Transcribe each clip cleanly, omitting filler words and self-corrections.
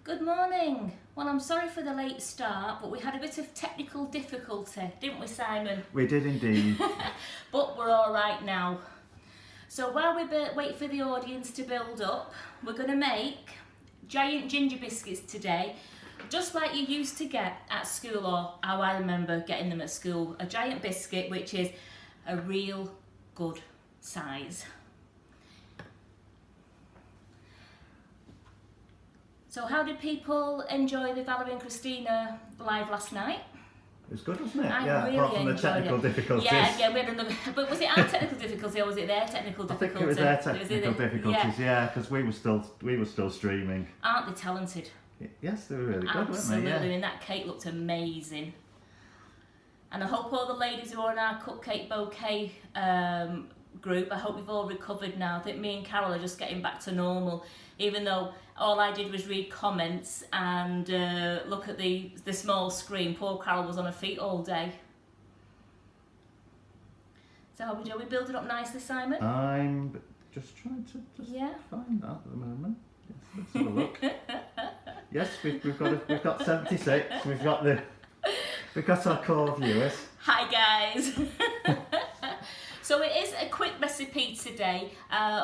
Good morning. Well, I'm sorry for the late start, but we had a bit of technical difficulty, didn't we, Simon? We did indeed. But we're all right now. So while we wait for the audience to build up, we're going to make giant ginger biscuits today, just like you used to get at school, or how I remember getting them at school. A giant biscuit, which is a real good size. So how did people enjoy the Valerie and Christina live last night? It was good, wasn't it? I really apart from the enjoyed technical it. difficulties. Yeah, we had another. But was it our technical difficulty or was it their technical I difficulty? think it was their technical difficulties, yeah, because we were still streaming. Aren't they talented? Yes, they were really good, Absolutely, weren't they? Yeah. and that cake looked amazing. And I hope all the ladies who are on our cupcake bouquet group, I hope you've all recovered now. I think me and Carol are just getting back to normal, even though all I did was read comments and look at the small screen. Poor Carol was on her feet all day. So how we do? We build it up nicely, Simon? I'm just trying to find that at the moment. Yes, let's have a look. Yes, we've got 76. We've got our core viewers. Hi guys. So it is a quick recipe today.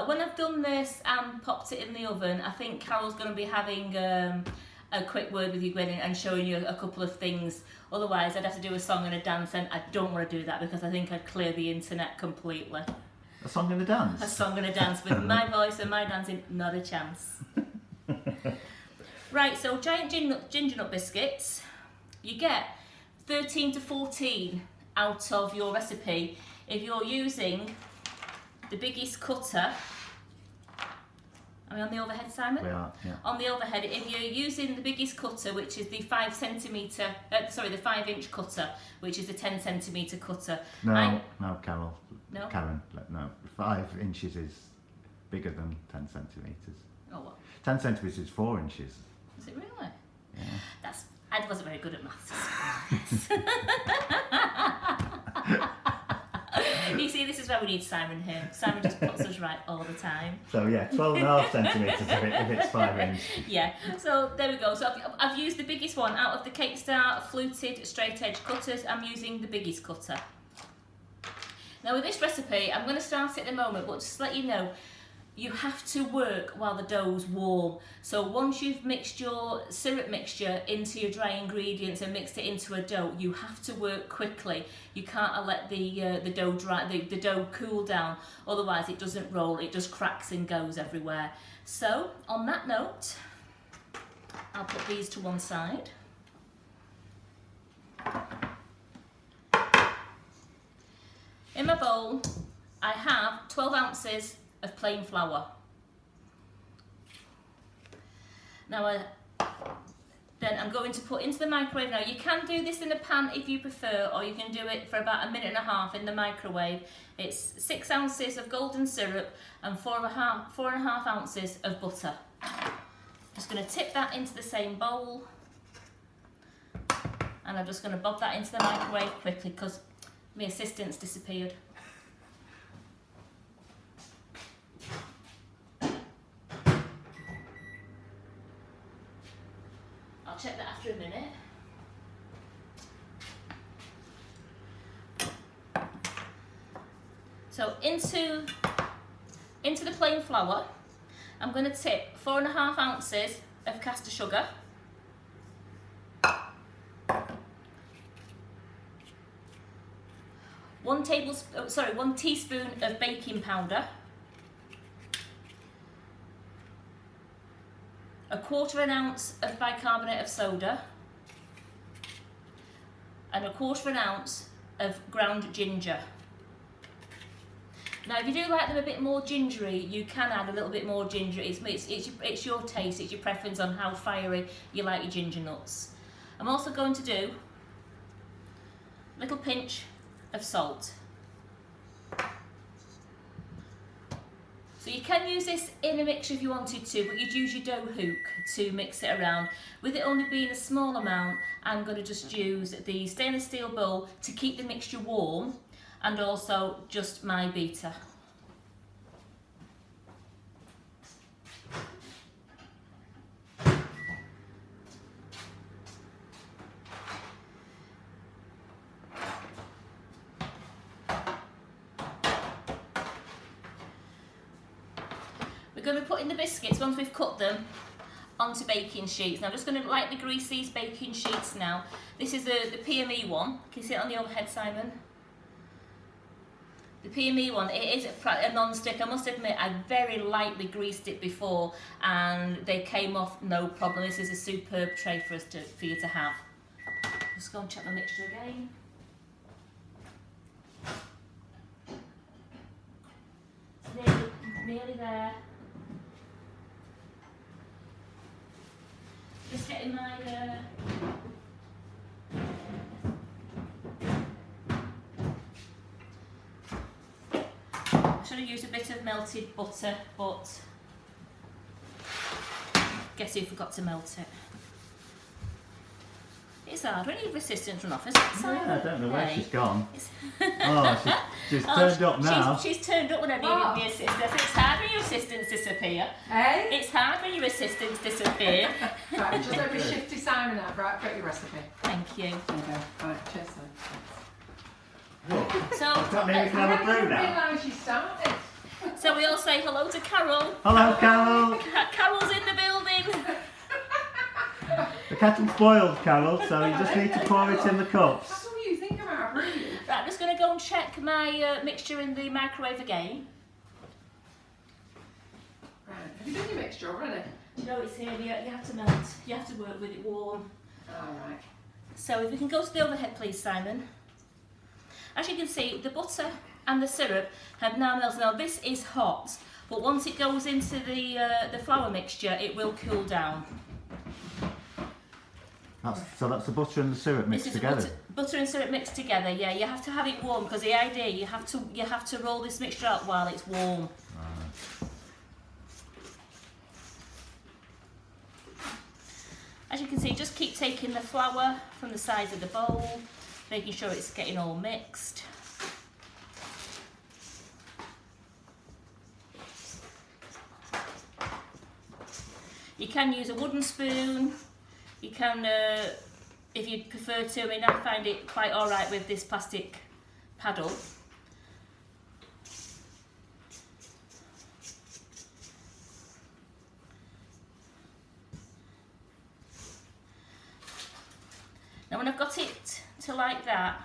When I've done this and popped it in the oven, I think Carol's going to be having a quick word with you, Gwen, and showing you a couple of things. Otherwise, I'd have to do a song and a dance, and I don't want to do that because I think I'd clear the internet completely. A song and a dance? A song and a dance with my voice and my dancing, not a chance. Right, so giant ginger nut biscuits. You get 13 to 14 out of your recipe if you're using the biggest cutter. Are we on the overhead, Simon? We are, yeah. On the overhead, if you're using the biggest cutter, which is the 5-inch cutter, which is the 10cm cutter. No, Carol. No? Karen, no. 5 inches is bigger than 10 centimetres. Oh, what? 10 centimetres is 4 inches. Is it really? Yeah. I wasn't very good at maths. You see, this is where we need Simon here. Simon just puts us right all the time. So yeah, 12.5 centimetres if it's 5 inch. Yeah, so there we go. So I've used the biggest one out of the Cake Star fluted straight edge cutters. I'm using the biggest cutter. Now with this recipe, I'm going to start it in a moment, but just to let you know, you have to work while the dough's warm. So once you've mixed your syrup mixture into your dry ingredients and mixed it into a dough, you have to work quickly. You can't let the dough dry, the dough cool down, otherwise it doesn't roll, it just cracks and goes everywhere. So on that note, I'll put these to one side. In my bowl, I have 12 ounces of plain flour. Now then I'm going to put into the microwave. Now you can do this in a pan if you prefer, or you can do it for about 1.5 minutes in the microwave. It's 6 ounces of golden syrup and 4.5 ounces of butter. Just going to tip that into the same bowl, and I'm just going to bob that into the microwave quickly because my assistant's disappeared. I'll check that after a minute. So into the plain flour, I'm going to tip 4.5 ounces of caster sugar, 1 teaspoon of baking powder, 1/4 ounce of bicarbonate of soda, and 1/4 ounce of ground ginger. Now if you do like them a bit more gingery, you can add a little bit more ginger. It's your taste, it's your preference on how fiery you like your ginger nuts. I'm also going to do a little pinch of salt. So you can use this in a mixture if you wanted to, but you'd use your dough hook to mix it around. With it only being a small amount, I'm going to just use the stainless steel bowl to keep the mixture warm, and also just my beater. going to be putting the biscuits, once we've cut them, onto baking sheets. Now I'm just going to lightly grease these baking sheets now. This is the PME one. Can you see it on the overhead, Simon? The PME one, it is a non-stick. I must admit, I very lightly greased it before and they came off no problem. This is a superb tray for you to have. Just go and check my mixture again. It's nearly there. Just getting my I should have used a bit of melted butter, but guess who forgot to melt it? It's hard when you have assistants run off, isn't it, Simon? Yeah, I don't know where she's gone. Oh, she's turned up now. She's turned up when I needed the assistants. It's hard when your assistants disappear. Hey? It's hard when your assistants disappear. Right, just let me shift to Simon out. Right, got your recipe. Thank you. Okay, right, cheers then. So, Does that mean we can have a brew now? I didn't realise you started. so we all say hello to Carol. Hello, Carol. Carol's in the building. The kettle's boiled, Carol, so you just need to pour it in the cups. That's what you think about a brew. Right, I'm just going to go and check my mixture in the microwave again. Right, have you done your mixture already? No, it's here. You have to melt. You have to work with it warm. Alright. So if we can go to the overhead, please, Simon. As you can see, the butter and the syrup have now melted. Now this is hot, but once it goes into the flour mixture, it will cool down. So that's the butter and the syrup mixed together. Butter and syrup mixed together. Yeah, you have to have it warm because the idea you have to roll this mixture out while it's warm. As you can see, just keep taking the flour from the sides of the bowl, making sure it's getting all mixed. You can use a wooden spoon. You can, if you prefer to. I mean, I find it quite all right with this plastic paddle. Now when I've got it to like that,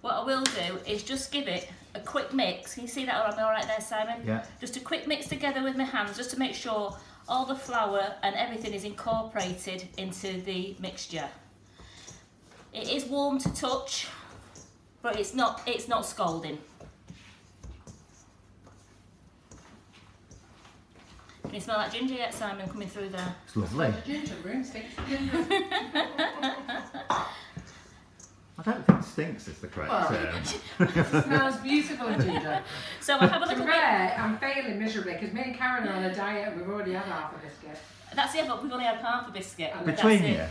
what I will do is just give it a quick mix. Can you see that all right there, Simon? Yeah. Just a quick mix together with my hands, just to make sure all the flour and everything is incorporated into the mixture. It is warm to touch, but it's not scalding. Can you smell that ginger yet, Simon, coming through there? It's lovely. Ginger room stinks of ginger. I don't think stinks is the correct term. It smells beautiful of ginger. So I have a little bit. I'm failing miserably because me and Karen are on a diet and we've already had half a biscuit. That's it, but we've only had half a biscuit. Between you?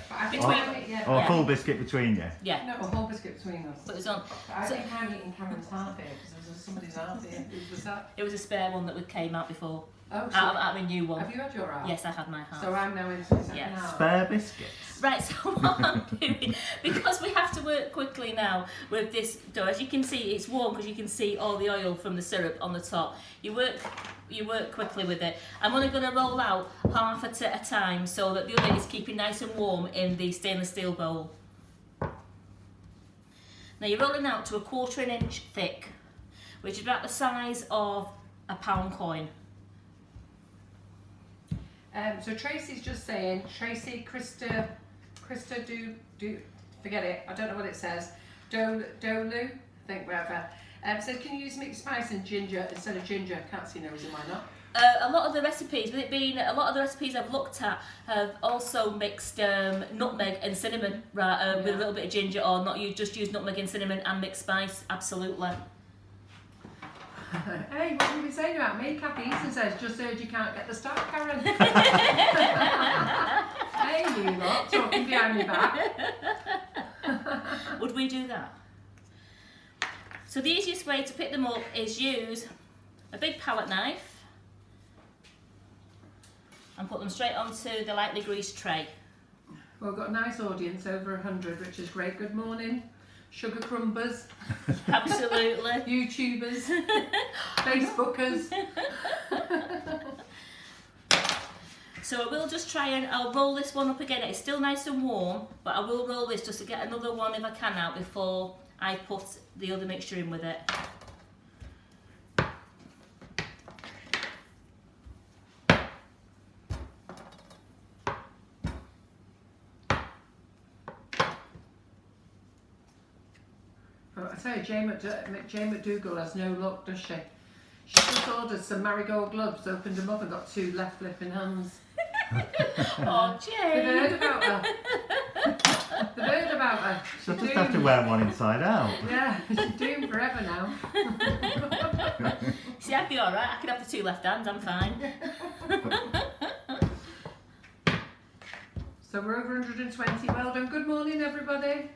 Or a full biscuit between you? Yeah. No, a whole biscuit between us. But it was on. I think I'm eating Karen's half here because there was somebody's half here. Was that? It was a spare one that came out before. Oh, so out of a new one. have you had your half? Yes, I had my half. So I'm now into the second Yes. half. Spare biscuits. Right, so what I'm doing, because we have to work quickly now with this dough, as you can see, it's warm because you can see all the oil from the syrup on the top. You work quickly with it. I'm only going to roll out half at a time so that the other is keeping nice and warm in the stainless steel bowl. Now you're rolling out to a 1/4 inch thick, which is about the size of a £1 coin. So Tracy's just saying, Tracy, Krista, do forget it. I don't know what it says. Dolu, I think whatever. Says, can you use mixed spice and ginger instead of ginger? Can't see no reason why not. A lot of the recipes, with it being a lot of the recipes I've looked at, have also mixed nutmeg and cinnamon, right, with a little bit of ginger, or not. You just use nutmeg and cinnamon and mixed spice. Absolutely. Hey, what were we saying about me? Kathy Easton says, just heard you can't get the stock, Karen. Hey, you lot, talking behind me back. Would we do that? So the easiest way to pick them up is use a big palette knife and put them straight onto the lightly greased tray. Well, we've got a nice audience, over 100, which is great. Good morning. Sugar crumbers, Absolutely. YouTubers, Facebookers. So I will just try and I'll roll this one up again. It's still nice and warm, but I will roll this just to get another one if I can out before I put the other mixture in with it. I tell you, Jane McDougall has no luck, does she? She just ordered some marigold gloves, opened them up and got 2 left flipping hands. Oh, Jane! They've heard about her. They've heard about her. She'll just have to wear one inside out. Yeah, she's doomed forever now. See, I'd be alright. I could have the 2 left hands, I'm fine. So we're over 120. Well done. Good morning, everybody.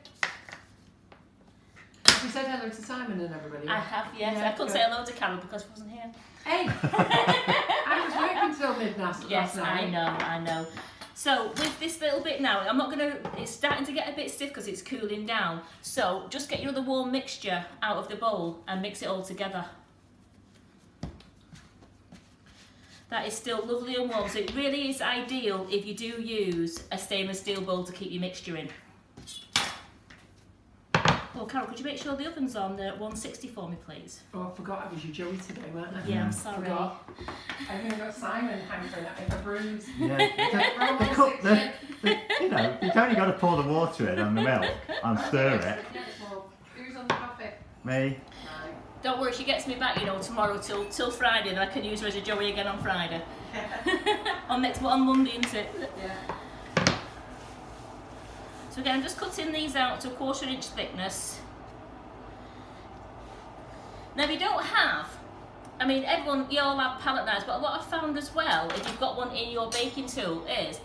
Have you said hello to Simon and everybody? I have, yes. Yeah, I couldn't good. say hello to Carol because she wasn't here. Hey! I was working till midnight Yes, last night. I know. So with this little bit now, I'm not going to, it's starting to get a bit stiff because it's cooling down. So just get your other warm mixture out of the bowl and mix it all together. That is still lovely and warm. So it really is ideal if you do use a stainless steel bowl to keep your mixture in. Oh, Carol, could you make sure the oven's on 160 for me, please? Oh, I forgot I was your Joey today, weren't I? Yeah, I'm sorry. Forgot. I even got Simon hankering at me for bruise. Yeah. You've only got to pour the water in and the milk and stir it. Who's on the coffee? Me. Don't worry, she gets me back, tomorrow till Friday, and I can use her as a Joey again on Friday. on Monday, isn't it? Yeah. So again, I'm just cutting these out to a 1/4 inch thickness. Now if you don't have, you all have palette knives, but what I've found as well, if you've got one in your baking tool, is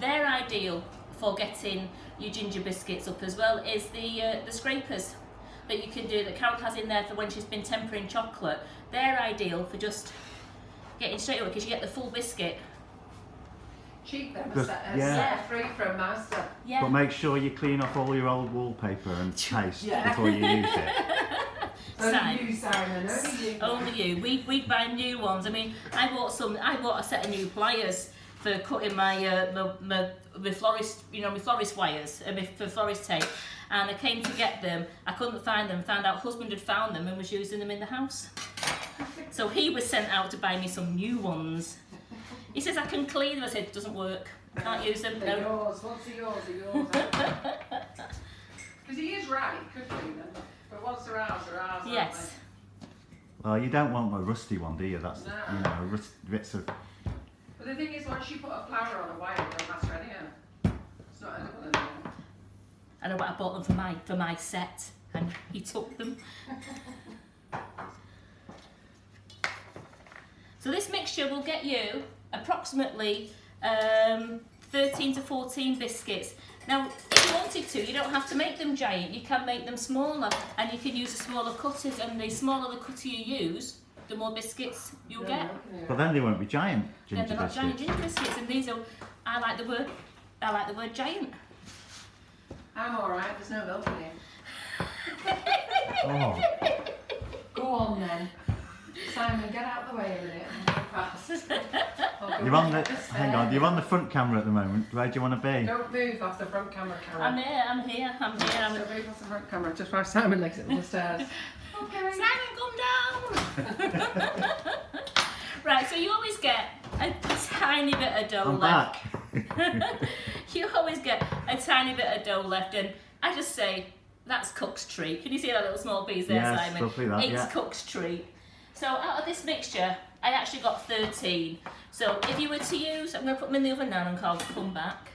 they're ideal for getting your ginger biscuits up as well, is the scrapers that you can do, that Carol has in there for when she's been tempering chocolate. They're ideal for just getting straight away because you get the full biscuit. Cheap them, Just- a yeah. set of 3 from Master. Yeah. But make sure you clean off all your old wallpaper and paste Yeah. before you use it. Only you, Simon, only you. Only you. We'd buy new ones. I bought a set of new pliers for cutting my florist, my florist wires, for florist tape. And I came to get them. I couldn't find them. Found out husband had found them and was using them in the house. So he was sent out to buy me some new ones. He says I can clean them. I said it doesn't work. Can't use them. They're No. yours. Once they're yours, they're yours. Because he is right, he could clean them. But once they're ours, aren't Yes. Well, you don't want a rusty one, do you? That's No. bits of. But the thing is, once you put a flower on a wire, it doesn't matter anyhow. It's not edible anymore. I know, but I bought them for my set, and he took them. So this mixture will get you approximately 13 to 14 biscuits. Now, if you wanted to, you don't have to make them giant. You can make them smaller, and you can use the smaller cutters. And the smaller the cutter you use, the more biscuits you'll get. But then they won't be giant Then ginger they're not giant biscuits. ginger biscuits, and these are. I like the word giant. I'm alright, there's no milk in it. Oh, Go on then. Simon, get out of the way a minute and go past. you're on the. Hang on, you're on the front camera at the moment. Where do you want to be? Don't move off the front camera, Karen. I'm here. Don't move off the front camera, just while Simon legs it up the stairs. Okay. Simon, come down! Right, so you always get a tiny bit of dough I'm left. back. You always get a tiny bit of dough left, and I just say, that's Cook's treat. Can you see that little small piece there, Yes, Simon? lovely that, It's yeah. Cook's treat. So out of this mixture, I actually got 13. So if you were to use, I'm going to put them in the oven now and Carl come back.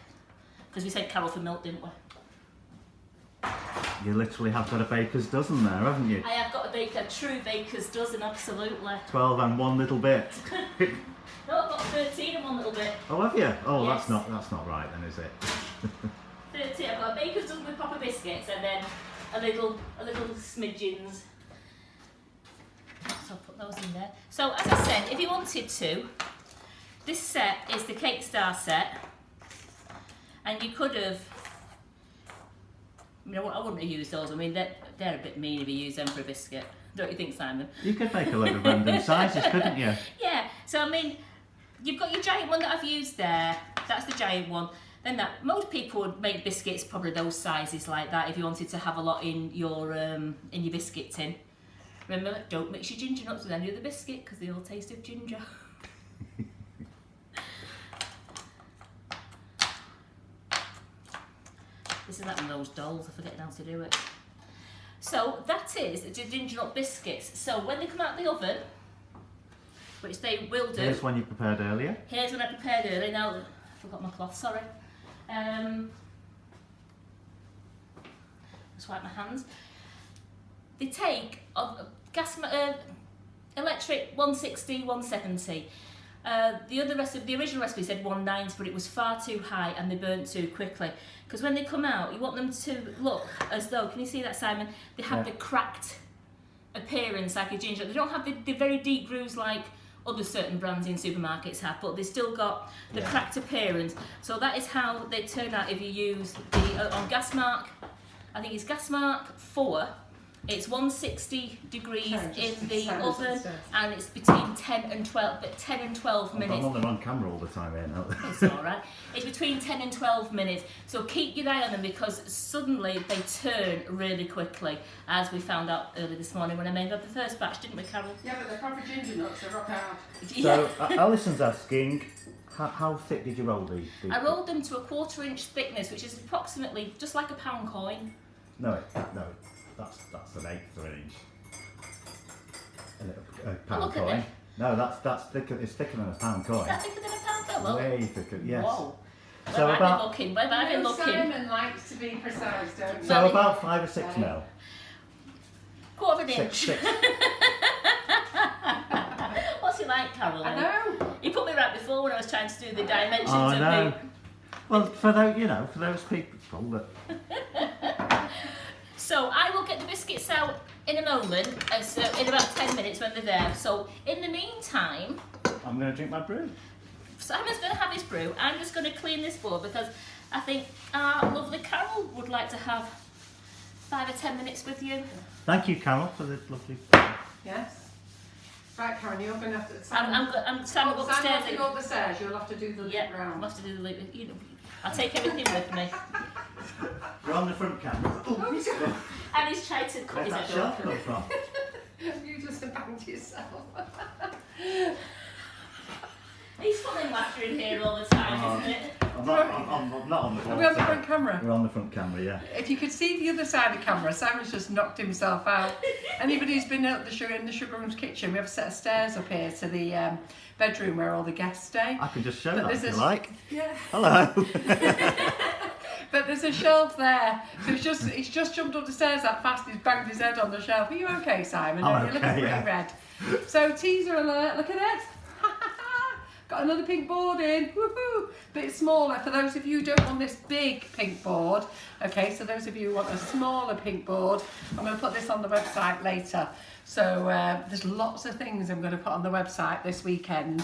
Because we said Carol for milk, didn't we? You literally have got a baker's dozen there, haven't you? I have got a true baker's dozen, absolutely. 12 and one little bit. No, I've got 13 in one little bit. Oh, have you? Oh, Yes. that's not right then, is it? 13. I've got a baker's dozen with proper biscuits, and then a little smidgens. So I'll put those in there. So as I said, if you wanted to, this set is the Cake Star set, and you could have. I wouldn't have used those. They're a bit mean if you use them for a biscuit. Don't you think, Simon? You could make a load of random sizes, couldn't you? Yeah. So you've got your giant one that I've used there. That's the giant one. Then most people would make biscuits probably those sizes like that if you wanted to have a lot in your biscuit tin. Remember, don't mix your ginger nuts with any of the biscuit because they all taste of ginger. This is like one of those dolls, I forget how to do it. So that is the ginger nut biscuits. So when they come out of the oven, which they will do. Here's one you prepared earlier. Here's one I prepared earlier. Now, I forgot my cloth, sorry. Just wipe my hands. They take electric 160, 170. The original recipe said 190, but it was far too high and they burnt too quickly. Because when they come out, you want them to look as though, can you see that, Simon? They have the cracked appearance like a ginger. They don't have the very deep grooves like other certain brands in supermarkets have, but they still got the cracked appearance. So that is how they turn out if you use the on Gasmark. I think it's Gasmark 4. It's 160 degrees in the oven, and it's between 10 and 12 minutes. I'm on the wrong camera all the time here now. It's all right. It's between 10 and 12 minutes. So keep your eye on them because suddenly they turn really quickly, as we found out early this morning when I made up the first batch, didn't we, Carol? Yeah, but they're proper ginger nuts, they're rock hard. So Alison's asking, how thick did you roll these? I rolled them to a 1/4 inch thickness, which is approximately just like a pound coin. No, that's an 1/8 of an inch. A pound look at coin. it. No, that's thicker. It's thicker than a pound coin. Is that thicker than a pound coin? Way thicker. Yes. Whoa. So Where about have I been looking? Simon likes to be precise, don't you? so about 5 or 6 mil. 1/4 inch. 6. What's he like, Carol? I know. He put me right before when I was trying to do the dimensions Oh of no. Well, for those people that. So I will get the biscuits out in a moment, in about 10 minutes when they're there. So in the meantime, I'm going to drink my brew. Simon's going to have his brew. I'm just going to clean this board because I think our lovely Carol would like to have 5 or 10 minutes with you. Thank you, Carol, for the lovely. Yes. Right, Karen, you're going to have to. Simon, go upstairs. Go up the stairs. You'll have to do the loop round. I'll have to do the loop. I'll take everything with me. We're on the front camera. And he's trying to cut his Where's that head shelf off. come from? You just banged yourself. He's full of laughter in here all the time, isn't it? I'm not on the front. Are we on the front camera? We're on the front camera, yeah. If you could see the other side of the camera, Simon's just knocked himself out. Anybody who's been out in the Crumbs Kitchen, we have a set of stairs up here to the bedroom where all the guests stay. I can just show that if you like. Yeah. Hello. But there's a shelf there, so he's just jumped up the stairs that fast. He's banged his head on the shelf. Are you okay, Simon? I'm You're okay, looking pretty red. So teaser alert! Look at this. Got another pink board in. Woohoo! Bit smaller for those of you who don't want this big pink board. Okay, so those of you who want a smaller pink board, I'm going to put this on the website later. So there's lots of things I'm going to put on the website this weekend.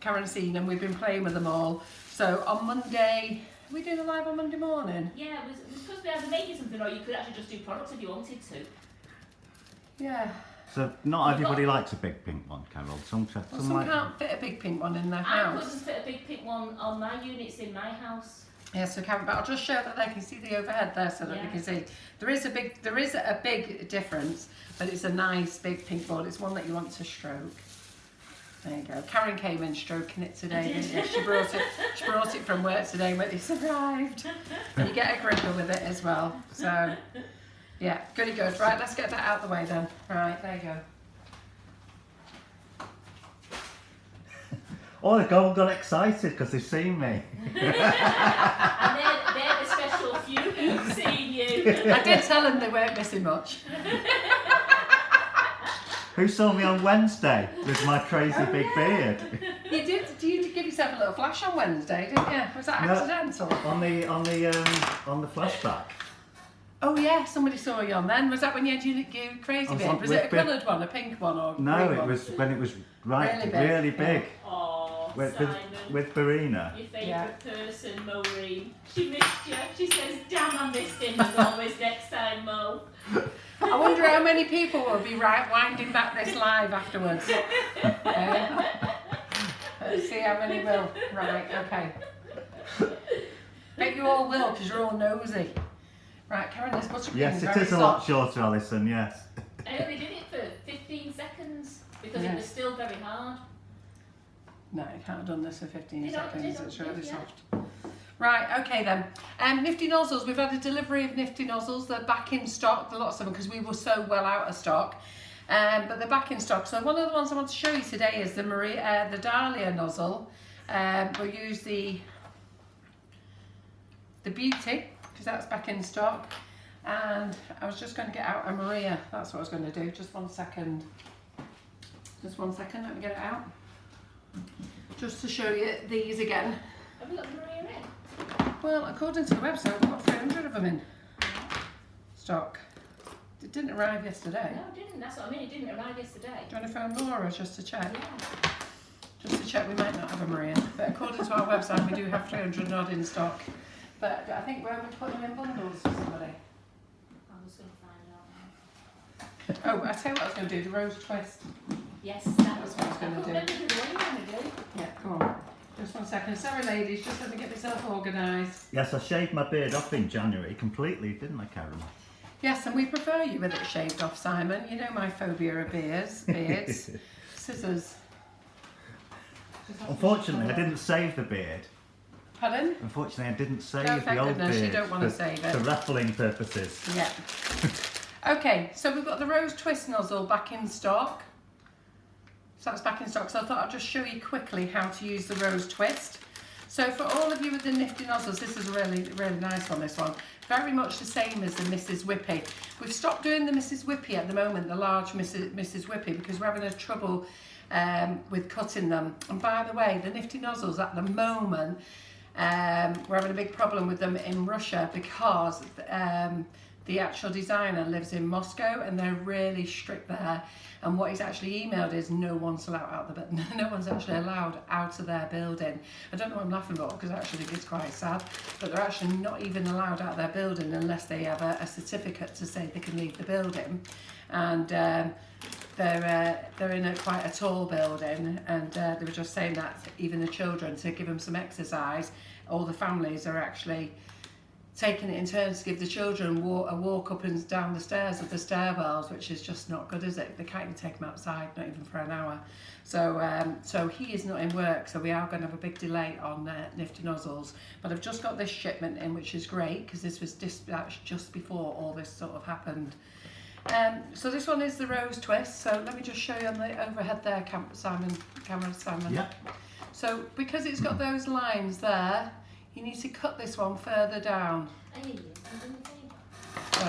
Karen's seen them. We've been playing with them all. So on Monday. Are we doing a live on Monday morning? Yeah, it was supposed to be either making something or you could actually just do products if you wanted to. Yeah. So not everybody likes a big pink one, Carol. Some like can't fit a big pink one in their I house. couldn't fit a big pink one on my units in my house. Yeah, so Karen, but I'll just show that they can see the overhead there so that they can see. There is a big difference, but it's a nice big pink board. It's one that you want to stroke. There you go. Karen came in stroking it today, didn't she? She brought it from work today when it's arrived. And you get a gripper with it as well. So, yeah, goody good. Right, let's get that out of the way then. Right, there you go. Oh, they've all got excited because they've seen me. And they're the special few who've seen you. I did tell them they weren't missing much. Who saw me on Wednesday with my crazy big beard? You did give yourself a little flash on Wednesday, didn't you? Was that accidental? On the flashback. Oh yeah, somebody saw you on then. Was that when you had your crazy beard? Was it a coloured one, a pink one, or no? green It one? was when it was really big. Yeah. Oh, With Simon. with Barina. Your favourite person, Maureen. She missed you. She says, damn, I missed him as always next time, Mo. I wonder how many people will be winding back this live afterwards. Let's see how many will. Right, okay. Bet you all will, because you're all nosy. Right, Karen, this buttercream Yes, is it very is a lot soft. shorter, Alison, yes. I only did it for 15 seconds because it Yes. was still very hard. No, you can't have done this for 15 You don't- seconds. you It's don't- really yeah. soft. Right, okay then. Nifty nozzles. We've had a delivery of Nifty nozzles. They're back in stock. There are lots of them because we were so well out of stock. But they're back in stock. So one of the ones I want to show you today is the Dahlia nozzle. We'll use the Beauty because that's back in stock. And I was just going to get out a Maria. That's what I was going to do. Just 1 second. Just 1 second. Let me get it out. Just to show you these again. Have you got the Maria in? Well, according to the website, we've got 300 of them in stock. It didn't arrive yesterday. No, it didn't. That's what I mean. It didn't arrive yesterday. Do you want to phone Laura just to check? Yeah. Just to check, we might not have a Maria. But according to our website, we do have 300 odd in stock. But I think we're putting them in bundles for somebody. I'm just going to find out now. Oh, I tell you what I was going to do, the rose twist. Yes, that was what I was gonna do. Remember the one you want to do? Yeah, come on. Just 1 second. Sorry, ladies, just let me get myself organised. Yes, I shaved my beard off in January completely, didn't I, Karen? Yes, and we prefer you with it shaved off, Simon. You know my phobia of beards. Scissors. Unfortunately, I didn't save the beard. Pardon? Unfortunately, I didn't save Oh, thank the old goodness, you beard don't want to for, save it. for raffling purposes. Yeah. Okay, so we've got the rose twist nozzle back in stock. So that's back in stock. So I thought I'd just show you quickly how to use the rose twist. So for all of you with the Nifty nozzles, this is really, really nice on this one. Very much the same as the Mrs. Whippy. We've stopped doing the Mrs. Whippy at the moment, the large Mrs. Whippy, because we're having a trouble with cutting them. And by the way, the Nifty nozzles at the moment, we're having a big problem with them in Russia because the actual designer lives in Moscow and they're really strict there. And what he's actually emailed is no one's allowed out no one's actually allowed out of their building. I don't know what I'm laughing about because actually it's quite sad, but they're actually not even allowed out of their building unless they have a certificate to say they can leave the building. And they're in quite a tall building, and they were just saying that even the children, to give them some exercise, all the families are actually taking it in turns to give the children a walk up and down the stairs of the stairwells, which is just not good, is it? They can't even take them outside, not even for an hour. So so he is not in work, so we are going to have a big delay on Nifty nozzles. But I've just got this shipment in, which is great because this was dispatched just before all this sort of happened. So this one is the rose twist. So let me just show you on the overhead there, camera Simon. Yeah. So because it's got those lines there, you need to cut this one further down. So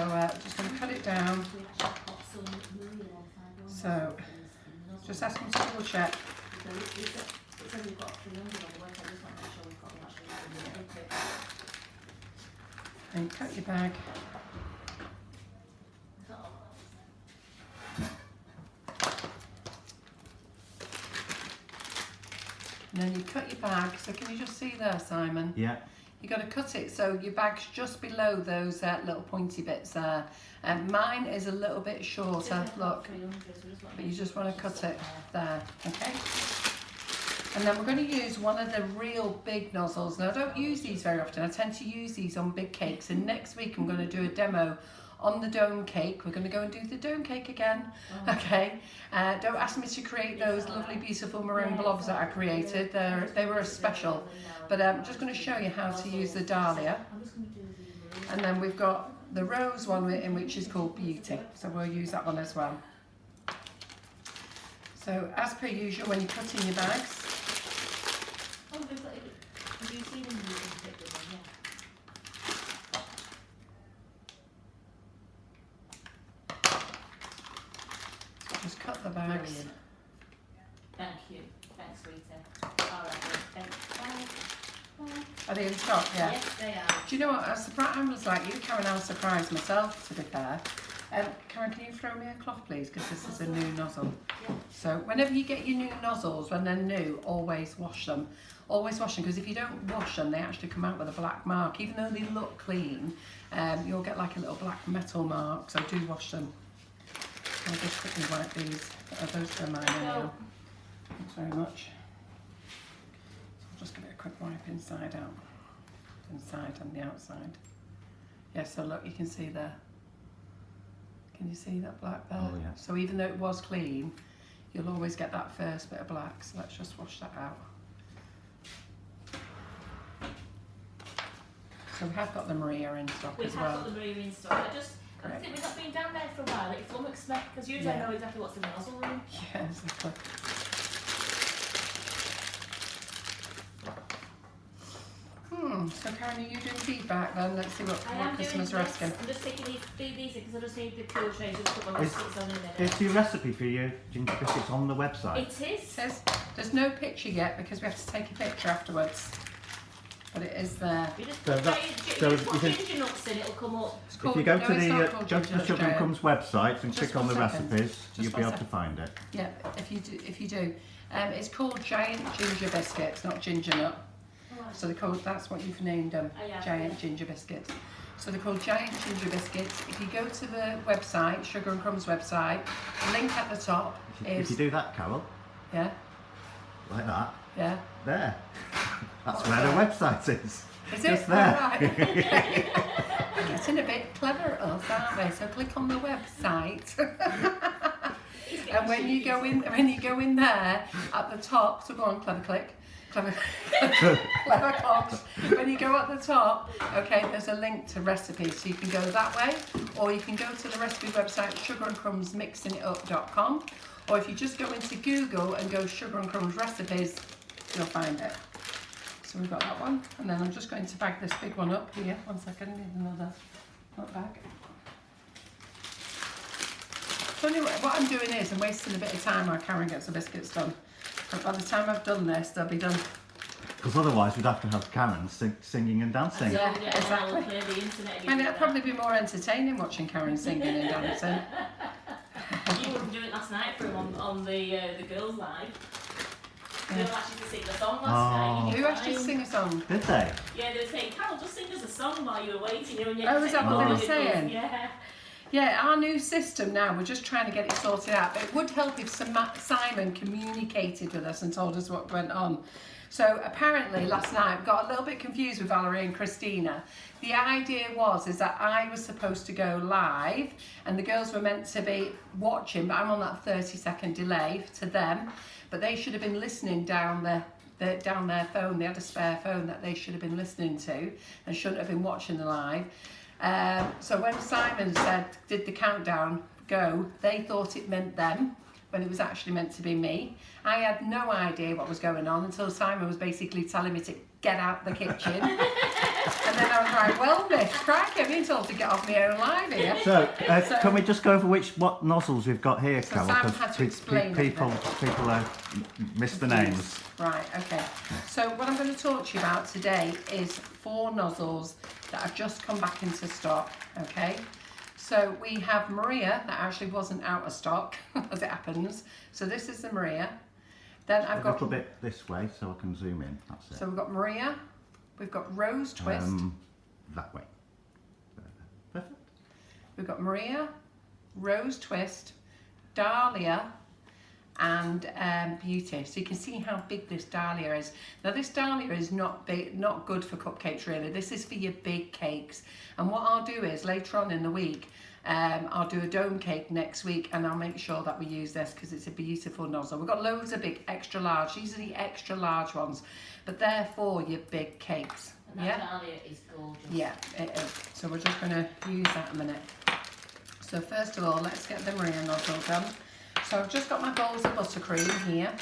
just going to cut it down. So just ask them to double check. And cut your bag. And then you cut your bag. So can you just see there, Simon? Yeah. You've got to cut it so your bag's just below those little pointy bits there. And mine is a little bit shorter, look. But you just want to cut it there, okay? And then we're going to use one of the real big nozzles. Now I don't use these very often. I tend to use these on big cakes. And next week I'm going to do a demo on the dome cake. We're going to go and do the dome cake again, okay? Don't ask me to create those lovely beautiful meringue blobs that I created. They were a special, but I'm just going to show you how to use the Dahlia. And then we've got the rose one in which is called Beauty, so we'll use that one as well. So as per usual, when you're cutting your bags, just cut the bags. Brilliant. Thank you. Thanks, Rita. All right, thanks. Are they in stock? Yeah. Yes, they are. Do you know what? I was like you, Karen. I was surprised myself, to be fair. Karen, can you throw me a cloth, please? Because this is a new nozzle. Yeah. So whenever you get your new nozzles, when they're new, always wash them. Always wash them, because if you don't wash them, they actually come out with a black mark. Even though they look clean, you'll get like a little black metal mark. So do wash them. I'll just quickly wipe these. Those are mine now. Thanks very much. quick wipe inside out. Inside and the outside. Yeah, so look, you can see there. Can you see that black there? Oh, yeah. So even though it was clean, you'll always get that first bit of black. So let's just wash that out. So we have got the Maria in stock We as have well. got the Maria in stock. I think we've not been down there for a while. It flummoxed me because usually I know exactly what's in the nozzle room. Yeah, exactly. So Karen, are you doing feedback then? Let's see what customers are asking. I'm just taking these because I just need the cool trays just put my biscuits on in there. Is the recipe for your ginger biscuits on the website? It is. It says there's no picture yet because we have to take a picture afterwards. But it is there. You just So put, that- so you just put you can- ginger nuts in, it'll come up. It's If called, you go no, to it's not the called go to ginger the Sugar and nuts, Crumbs website and Just click on the 1 second. recipes, Just you'll 1 be able to second. find it. Yeah, if you do. It's called Giant Ginger Biscuits, not Ginger Nut. So they're called, that's what you've named them, Giant Ginger Biscuits. So they're called Giant Ginger Biscuits. If you go to the website, Sugar and Crumbs website, the link at the top If you is, do that, Carol, yeah, like that, yeah. there. That's where the website is. Is Just it? there. All right. We're getting a bit clever at us, aren't we? So click on the website. And when you go in there at the top, so go on, clever click, clever clocks. When you go at the top, okay, there's a link to recipes, so you can go that way, or you can go to the recipe website sugarandcrumbsmixingitup.com, or if you just go into Google and go Sugar and Crumbs recipes, you'll find it. So we've got that one, and then I'm just going to bag this big one up here. 1 second, I need another bag. So anyway, what I'm doing is I'm wasting a bit of time while Karen gets the biscuits done. But by the time I've done this, they'll be done. Because otherwise we'd have to have Karen singing and dancing. Yeah, And exactly. I'll clear the internet again. And it'll probably be more entertaining watching Karen singing and dancing. You wouldn't do it last night for them on the girls' live. They Yeah. were actually singing a song last night. Who actually sing a song? Did they? Yeah, they were saying, Carol, just sing us a song while you were waiting. You know, and you Oh, is that what they were saying? Yeah. Yeah, our new system now, we're just trying to get it sorted out. But it would help if Simon communicated with us and told us what went on. So apparently last night, I got a little bit confused with Valerie and Christina. The idea is that I was supposed to go live and the girls were meant to be watching, but I'm on that 30-second delay to them. But they should have been listening down their phone. They had a spare phone that they should have been listening to and shouldn't have been watching the live. So when Simon did the countdown go, they thought it meant them when it was actually meant to be me. I had no idea what was going on until Simon was basically telling me to get out the kitchen. And then I was like, well, Miss, crikey, I've been told to get off my own live here. So, can we just go over what nozzles we've got here, So Carol? Sam 'Cause had to explain people miss the names. Right, okay. So what I'm going to talk to you about today is 4 nozzles that have just come back into stock, okay? So we have Maria, that actually wasn't out of stock, as it happens. So this is the Maria. Then I've got... A little bit this way so I can zoom in, that's it. So we've got Maria, we've got Rose Twist, That way. Perfect. we've got Maria, Rose Twist, Dahlia, and Beauty. So you can see how big this Dahlia is. Now this Dahlia is not big, not good for cupcakes really. This is for your big cakes. And what I'll do is later on in the week, I'll do a dome cake next week and I'll make sure that we use this because it's a beautiful nozzle. We've got loads of big extra large. These are the extra large ones, but they're for your big cakes. And that Dahlia is gorgeous. Yeah, it is. So we're just going to use that a minute. So first of all, let's get the Maria nozzle done. So I've just got my bowls of buttercream here.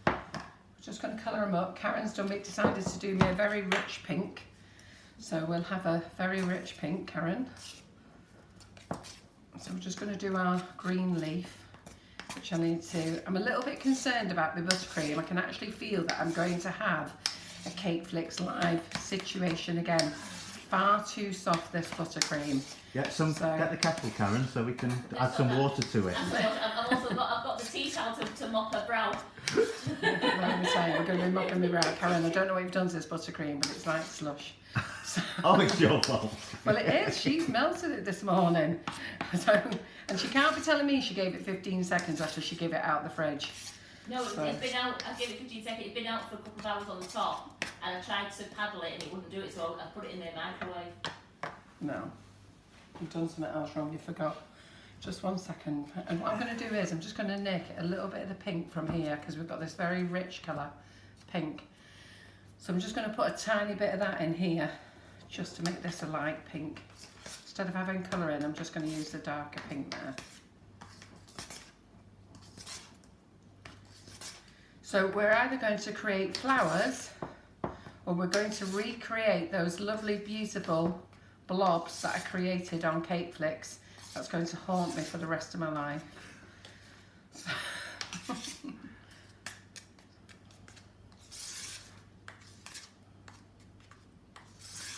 I'm just going to colour them up. Karen's decided to do me a very rich pink. So we'll have a very rich pink, Karen. So we're just going to do our green leaf, which I need to... I'm a little bit concerned about the buttercream. I can actually feel that I'm going to have a Cake Flicks live situation again. Far too soft, this buttercream. Yeah, get the kettle, Karen, so we can add some water to it. I've got the tea towel to mop her brow. Like I'm saying, we're going to be mopping me right, Karen. I don't know what you've done to this buttercream, but it's like slush. So, Oh, it's your fault. well, it is. She's melted it this morning. So, and she can't be telling me she gave it 15 seconds after she gave it out the fridge. No, So- it's been out. I gave it 15 seconds. It's been out for a couple of hours on the top, and I tried to paddle it and it wouldn't do it, so I put it in the microwave. No, you've done something else wrong, you forgot. Just 1 second. And what I'm going to do is I'm just going to nick a little bit of the pink from here because we've got this very rich colour, pink. So I'm just going to put a tiny bit of that in here just to make this a light pink. Instead of having colour in, I'm just going to use the darker pink there. So we're either going to create flowers or we're going to recreate those lovely, beautiful blobs that I created on Cake Flicks. That's going to haunt me for the rest of my life.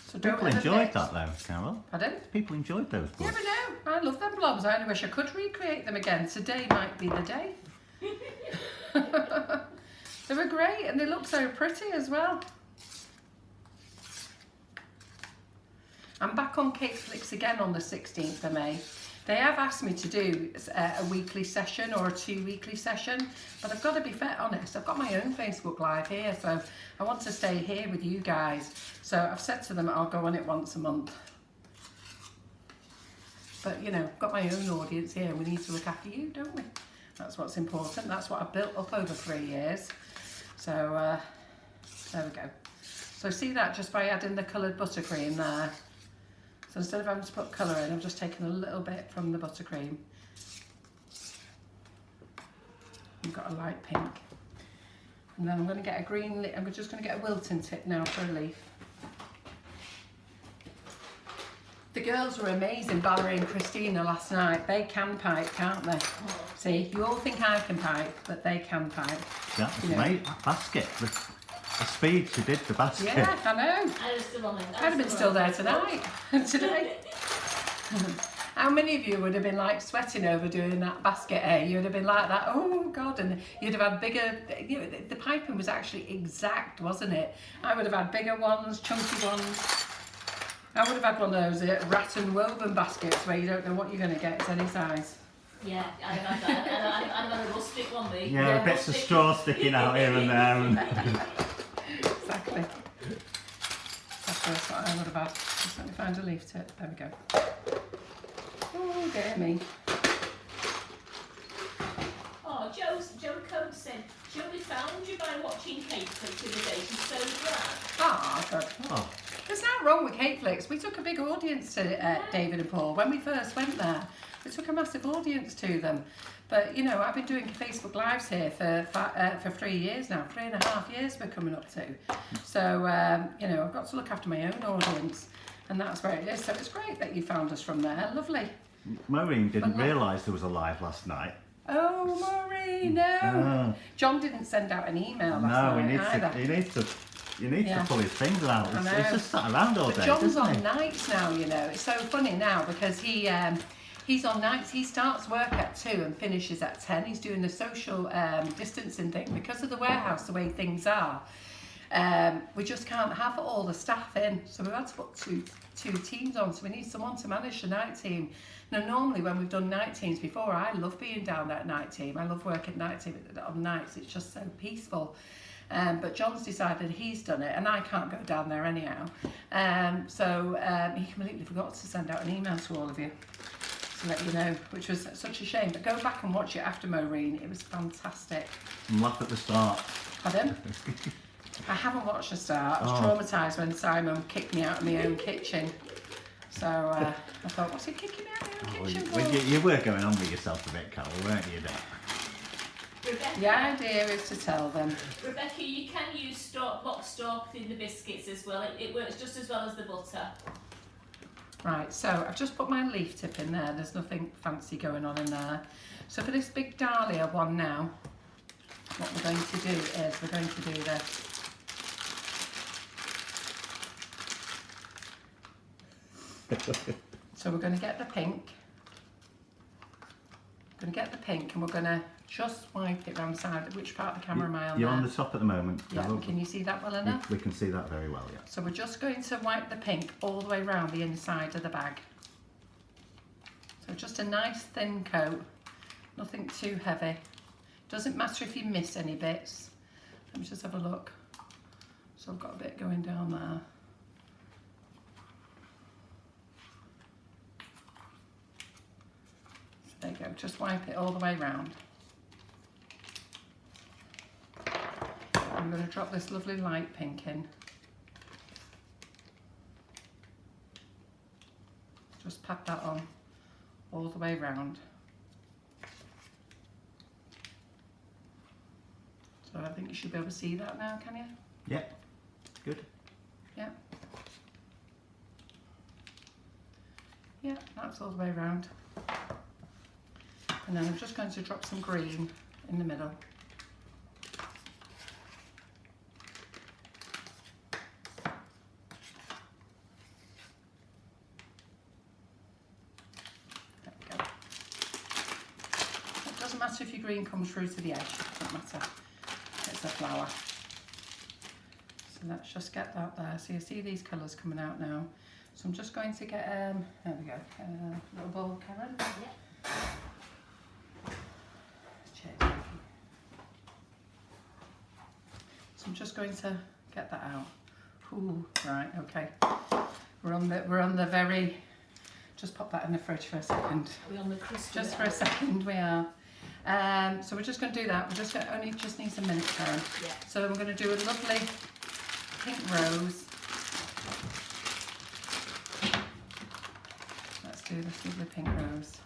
So People enjoyed that though, Carol. Pardon? People enjoyed those blobs. Yeah, but no, I love them blobs. I only wish I could recreate them again. Today might be the day. They were great and they look so pretty as well. I'm back on Cake Flicks again on the 16th of May. They have asked me to do a weekly session or a 2 weekly session, but I've got to be fair honest, I've got my own Facebook Live here, so I want to stay here with you guys. So I've said to them I'll go on it once a month. But you know, I've got my own audience here and we need to look after you, don't we? That's what's important. That's what I've built up over 3 years. So there we go. So see that just by adding the coloured buttercream there. So instead of having to put colour in, I've just taken a little bit from the buttercream. I've got a light pink. And then I'm going to get a green leaf. I'm just going to get a wilting tip now for a leaf. The girls were amazing, Valerie and Christina, last night. They can pipe, can't they? See, you all think I can pipe, but they can pipe. Yeah, it's mate, that basket. The speed she did the basket. Yeah, I know. I was still on it. I'd have been still there tonight. Today. How many of you would have been like sweating over doing that basket, eh? You'd have been like that, oh God, and you'd have had bigger, you know, the piping was actually exact, wasn't it? I would have had bigger ones, chunky ones. I would have had one of those rattan woven baskets where you don't know what you're going to get, it's any size. Yeah, I'd have had that. I'd have had a rustic one, me. Yeah, bits of straw sticking out here and there. Exactly. That's what I would have had. Just let me find a leaf tip. There we go. Oh dear me. Oh, Joe Cope said, Joey found you by watching Cake Flicks the other day. She's so glad. Ah, good. Oh. There's nothing wrong with Cake Flicks. We took a big audience to David and Paul when we first went there. We took a massive audience to them. But you know, I've been doing Facebook Lives here for 3 years now. 3.5 years we're coming up to. So you know, I've got to look after my own audience, and that's where it is. So it's great that you found us from there. Lovely. Maureen didn't realise there was a live last night. Oh, Maureen, no. John didn't send out an email last night either. You need to pull his finger out. He's just sat around all day. John's on nights now, you know. It's so funny now because he's on nights. He starts work at 2 and finishes at 10. He's doing the social distancing thing because of the warehouse, the way things are. We just can't have all the staff in, so we've had to put two teams on. So we need someone to manage the night team. Now, normally when we've done night teams before, I love being down that night team. I love working night team on nights. It's just so peaceful. But John's decided he's done it, and I can't go down there anyhow. So he completely forgot to send out an email to all of you to let you know, which was such a shame. But go back and watch it after Maureen. It was fantastic. And laugh at the start. Pardon? I haven't watched the start. I was traumatised when Simon kicked me out of my own kitchen. So I thought, what's he kicking me out of my own kitchen for? You were going on with yourself a bit, Carol, weren't you, there? Rebecca, the idea is to tell them. Rebecca, you can use box stock in the biscuits as well. It works just as well as the butter. Right, so I've just put my leaf tip in there. There's nothing fancy going on in there. So for this big dahlia one now, what we're going to do is we're going to do this. So we're going to get the pink. We're going to get the pink and we're going to just wipe it around the side. Which part of the camera am I on? You're there? on the top at the moment. Yeah, can you see that well enough? We can see that very well, yeah. So we're just going to wipe the pink all the way around the inside of the bag. So just a nice thin coat, nothing too heavy. Doesn't matter if you miss any bits. Let me just have a look. So I've got a bit going down there. So there you go, just wipe it all the way round. I'm going to drop this lovely light pink in. Just pat that on all the way round. So I think you should be able to see that now, can you? Yeah, good. Yeah. Yeah, that's all the way around. And then I'm just going to drop some green in the middle. There we go. It doesn't matter if your green comes through to the edge, it doesn't matter. It's a flower. So let's just get that there. So you see these colours coming out now. So I'm just going to get, there we go, little bowl, Karen. Yeah. Check. So I'm just going to get that out. Ooh, right, okay. We're on the very, just pop that in the fridge for a second. We're on the crisp. Just for a second, we are. So we're just going to do that. We're just going to only just need some minutes, Karen. Yeah. So we're going to do a lovely pink rose. Let's do this lovely pink rose.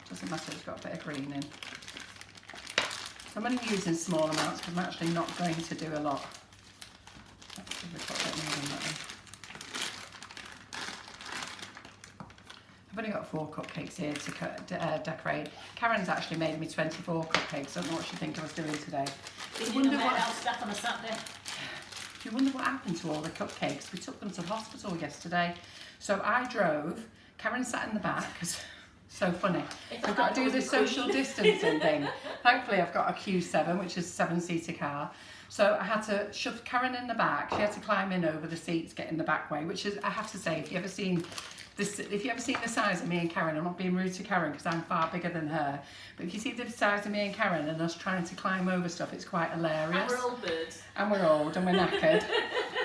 Doesn't matter, it's got a bit of green in. So I'm only using small amounts because I'm actually not going to do a lot. Let's give it a bit more than that one. I've only got 4 cupcakes here to decorate. Karen's actually made me 24 cupcakes. I don't know what she think I was doing today. Did you know what else stuff on a Saturday? You wonder what happened to all the cupcakes. We took them to the hospital yesterday. So I drove, Karen sat in the back. So funny. I've got to do this social distancing thing. Thankfully I've got a Q7, which is a 7-seater car. So I had to shove Karen in the back. She had to climb in over the seats, get in the back way, which is, I have to say, if you ever seen the size of me and Karen, I'm not being rude to Karen because I'm far bigger than her, but if you see the size of me and Karen and us trying to climb over stuff, it's quite hilarious. And we're old birds. And we're old and we're knackered.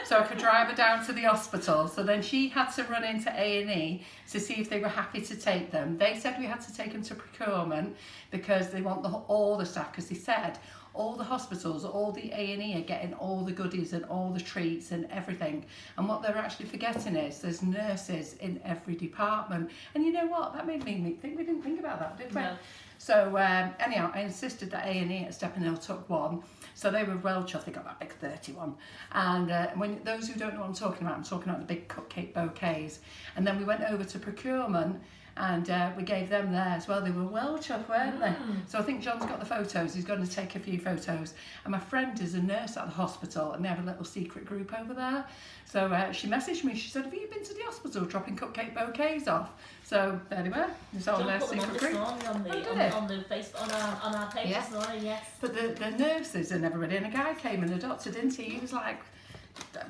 So I could drive her down to the hospital. So then she had to run into A&E to see if they were happy to take them. They said we had to take them to procurement because they want all the staff, because they said all the hospitals, all the A&E are getting all the goodies and all the treats and everything. And what they're actually forgetting is there's nurses in every department. And you know what? That made me think we didn't think about that, did we? No. So anyhow, I insisted that A&E at Steppenhill took one. So they were well chuffed. They got that big 31. And when those who don't know what I'm talking about the big cupcake bouquets. And then we went over to procurement and we gave them there as well. They were well chuffed, weren't they? So I think John's got the photos. He's going to take a few photos. And my friend is a nurse at the hospital and they have a little secret group over there. So she messaged me. She said, have you been to the hospital dropping cupcake bouquets off? So there they were. It's all their secret group. On the Facebook, on our page this morning, yes. But the nurses and everybody, and a guy came and the doctor, didn't he? He was like,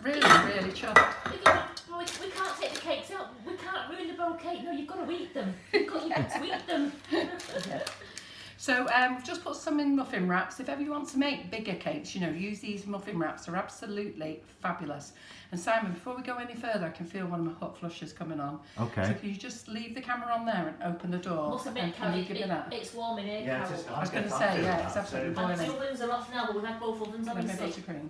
really, really chuffed. We can't take the cakes out. We can't ruin the bouquet. No, you've got to eat them. You've got to eat them. Yeah. So just put some in muffin wraps. If ever you want to make bigger cakes, you know, use these muffin wraps. They're absolutely fabulous. And Simon, before we go any further, I can feel one of my hot flushes coming on. Okay. So can you just leave the camera on there and open the door? Must admit, and can you give me that? It's warm in here, Yeah, Carol. I was going to say, yeah, it's absolutely And the boiling. ovens are off now, but we've had both ovens on, With you my see. buttercream.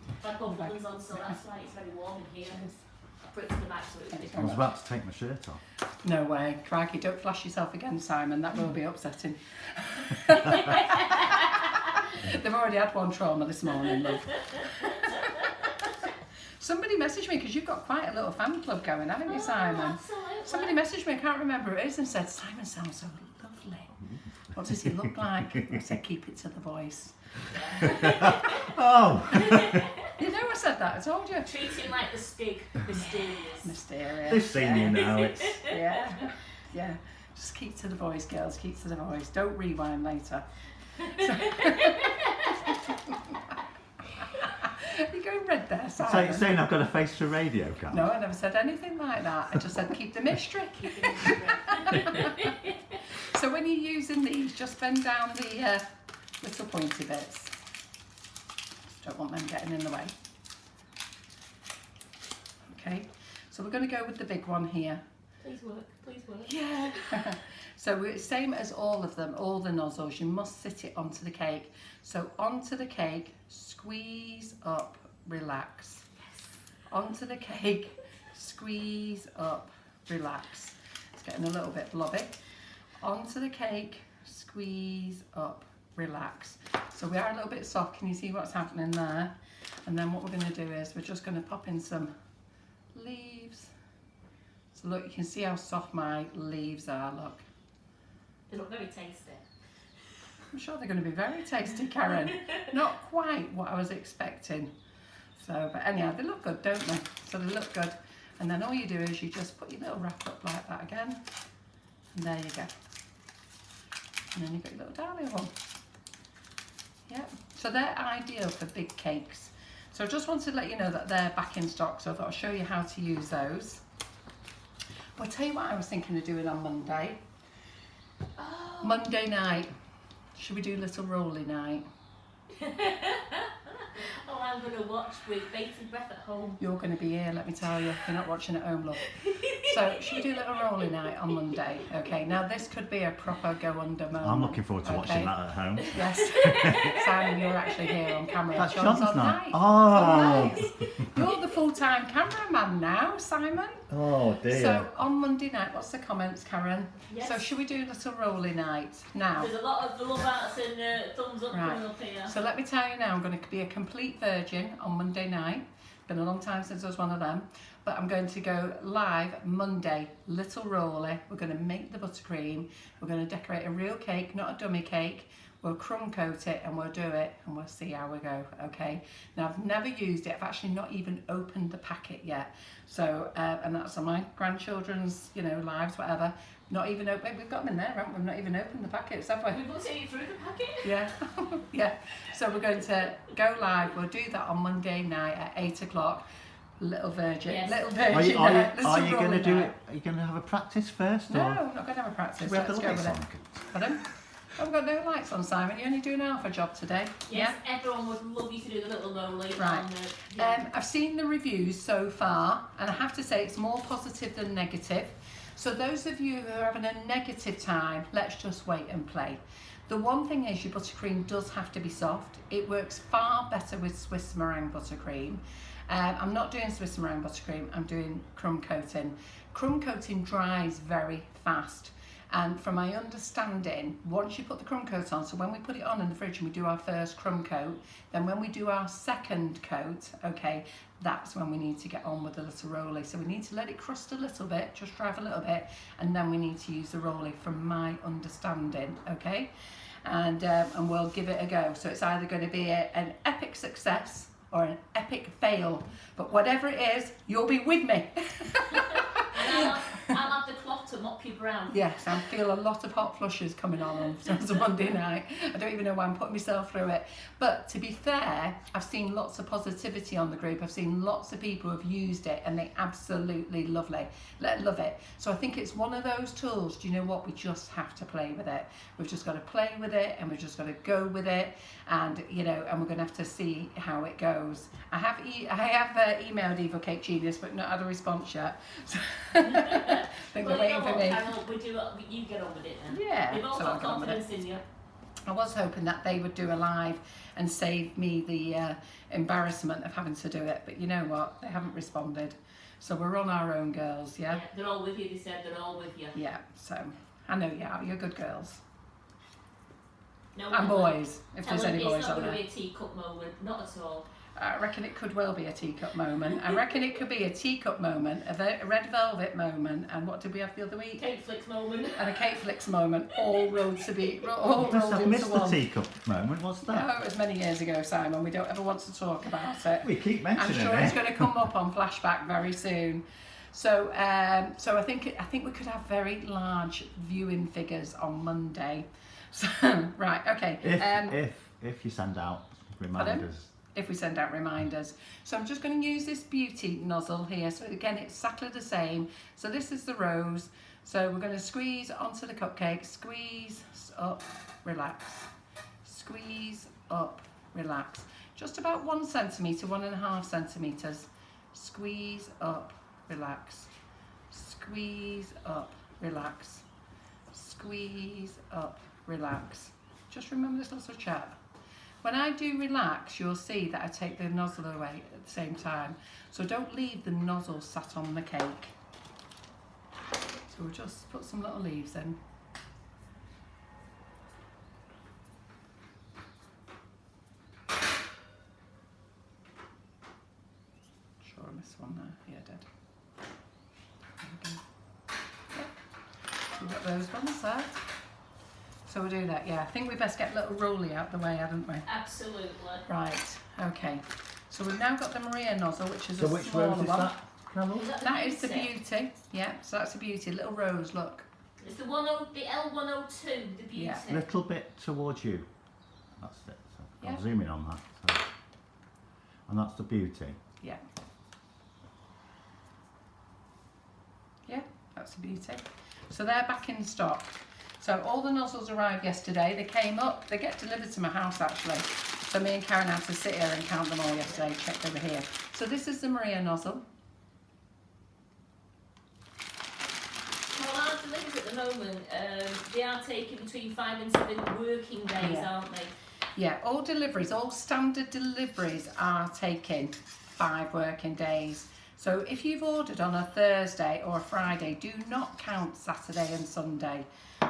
We've had both ovens on, so that's why it's very warm in here. I put it to the back so it's I was about to take my shirt off. No way. Crikey, don't flash yourself again, Simon. That will be upsetting. They've already had one trauma this morning, love. Somebody messaged me, because you've got quite a little fan club going, haven't you, Simon? Absolutely. Somebody messaged me, I can't remember who it is, and said, Simon sounds so lovely. What does he look like? I said, keep it to the voice. Oh! You know I said that, I told you. Treat him like the Stig. Mysterious. Mysterious. They've seen you now, it's... Yeah, yeah. Just keep to the voice, girls, keep to the voice. Don't rewind later. You're going red there, So Simon. you're saying I've got a face for radio, Carl? No, I never said anything like that. I just said keep the mystery. So when you're using these, just bend down the little pointy bits. Just don't want them getting in the way. So we're going to go with the big one here. Please work, please work. Yeah. So it's same as all of them, all the nozzles. You must sit it onto the cake. So onto the cake, squeeze up, relax. Yes. Onto the cake, squeeze up, relax. It's getting a little bit blobby. Onto the cake, squeeze up, relax. So we are a little bit soft. Can you see what's happening there? And then what we're going to do is we're just going to pop in some leaves. So look, you can see how soft my leaves are, look. They look very tasty. I'm sure they're going to be very tasty, Karen. Not quite what I was expecting. So, but anyhow, they look good, don't they? So they look good. And then all you do is you just put your little wrap up like that again. And there you go. And then you've got your little dahlia one. Yep. So they're ideal for big cakes. So I just wanted to let you know that they're back in stock. So I thought I'll show you how to use those. I'll tell you what I was thinking of doing on Monday. Oh. Monday night. Should we do little rolly night? Oh, I'm going to watch with bated breath at home. You're going to be here, let me tell you. You're not watching at home, love. So, should we do a little rolly night on Monday? Okay, now this could be a proper go under moment. I'm looking forward to watching that at home. Yes. Simon, you're actually here on camera. That's John's John's on night. night. Oh. So nice. You're the full-time cameraman now, Simon. Oh dear. So, on Monday night, what's the comments, Karen? Yes. So, should we do a little rolly night now? There's a lot of love hearts and thumbs up Right. coming up here. So let me tell you now, I'm going to be a complete virgin on Monday night. Been a long time since I was one of them. But I'm going to go live Monday, little rolly. We're going to make the buttercream. We're going to decorate a real cake, not a dummy cake. We'll crumb coat it and we'll do it and we'll see how we go, okay? Now, I've never used it. I've actually not even opened the packet yet. So, and that's on my grandchildren's, you know, lives, whatever. Not even open. We've got them in there, haven't we? We've not even opened the packets, have we? We've looked at you through the packet. Yeah, yeah. So we're going to go live. We'll do that on Monday night at 8 o'clock. Little virgin, Yes. little Are virgin. you night, going to rolling do night. it? Are you going to have a practice first? No, Or? I'm not going to have a practice. We have Let's the go lights with on. it. Pardon? I've got no lights on, Simon. You're only doing half a job today. Yes, everyone would love you to do the little rolly. Right. On the, I've seen the reviews so far, and I have to say it's more positive than negative. So those of you who are having a negative time, let's just wait and play. The one thing is your buttercream does have to be soft. It works far better with Swiss meringue buttercream. I'm not doing Swiss meringue buttercream, I'm doing crumb coating. Crumb coating dries very fast. And from my understanding, once you put the crumb coat on, so when we put it on in the fridge and we do our first crumb coat, then when we do our second coat, okay, that's when we need to get on with the little rolly. So we need to let it crust a little bit, just dry a little bit, and then we need to use the rolly from my understanding, okay? And we'll give it a go. So it's either going to be an epic success or an epic fail. But whatever it is, you'll be with me. I'll have the cloth to mop your brow. Yes, I feel a lot of hot flushes coming on a Monday night. I don't even know why I'm putting myself through it. But to be fair, I've seen lots of positivity on the group. I've seen lots of people who have used it and they absolutely love it. So I think it's one of those tools, do you know what? We just have to play with it. We've just got to play with it and we've just got to go with it. And, you know, and we're going to have to see how it goes. I have emailed Evil Cake Genius, but not had a response yet. So I think they're waiting for me. Carol, you get on with it then. Yeah, They've all so got I'll get on with it. confidence in you. I was hoping that they would do a live and save me the embarrassment of having to do it, but you know what? They haven't responded. So we're on our own, girls, yeah? Yeah, they're all with you, they said, they're all with you. Yeah, so I know you are. You're good girls. No, And boys, if tell there's them any boys it's not on going there. to be a teacup moment, not at all. I reckon it could well be a teacup moment. I reckon it could be a teacup moment, a red velvet moment, and what did we have the other week? Cake flicks moment. And a cake flicks moment, all rolled into I missed the one. teacup moment. What's that? Oh, it was many years ago, Simon. We don't ever want to talk about it. We keep I'm mentioning sure it. it's going to come up on Flashback very soon. So, so I think we could have very large viewing figures on Monday. So, right, okay. If you send out reminders. If we send out reminders. So I'm just going to use this beauty nozzle here. So again, it's exactly the same. So this is the rose. So we're going to squeeze onto the cupcake. Squeeze up, relax. Squeeze up, relax. Just about 1 centimetre, 1.5 centimetres. Squeeze up, relax. Squeeze up, relax. Squeeze up, relax. Just remember this little chat. When I do relax, you'll see that I take the nozzle away at the same time. So don't leave the nozzle sat on the cake. So we'll just put some little leaves in. Sure I missed one there. Yeah, I did. There we go. Yeah. We've got those ones there. So we'll do that, yeah. I think we best get little Rolly out the way, haven't we? Absolutely. Right, okay. So we've now got the Maria nozzle, which is So a which smaller rose is one. that, Carol? That is the beauty, yeah. So that's the beauty, little rose, look. It's the L102, the beauty. Yeah. A little bit towards you. That's it. So Yeah. I'll zoom in on that. So. And that's the beauty. Yeah. Yeah, that's the beauty. So they're back in stock. So all the nozzles arrived yesterday. They came up, they get delivered to my house actually. So me and Karen had to sit here and count them all yesterday, check they were here. So this is the Maria nozzle. Well, our deliveries at the moment, they are taking between 5 and 7 working days, Yeah. aren't they? Yeah, all deliveries, all standard deliveries are taking 5 working days. So if you've ordered on a Thursday or a Friday, do not count Saturday and Sunday.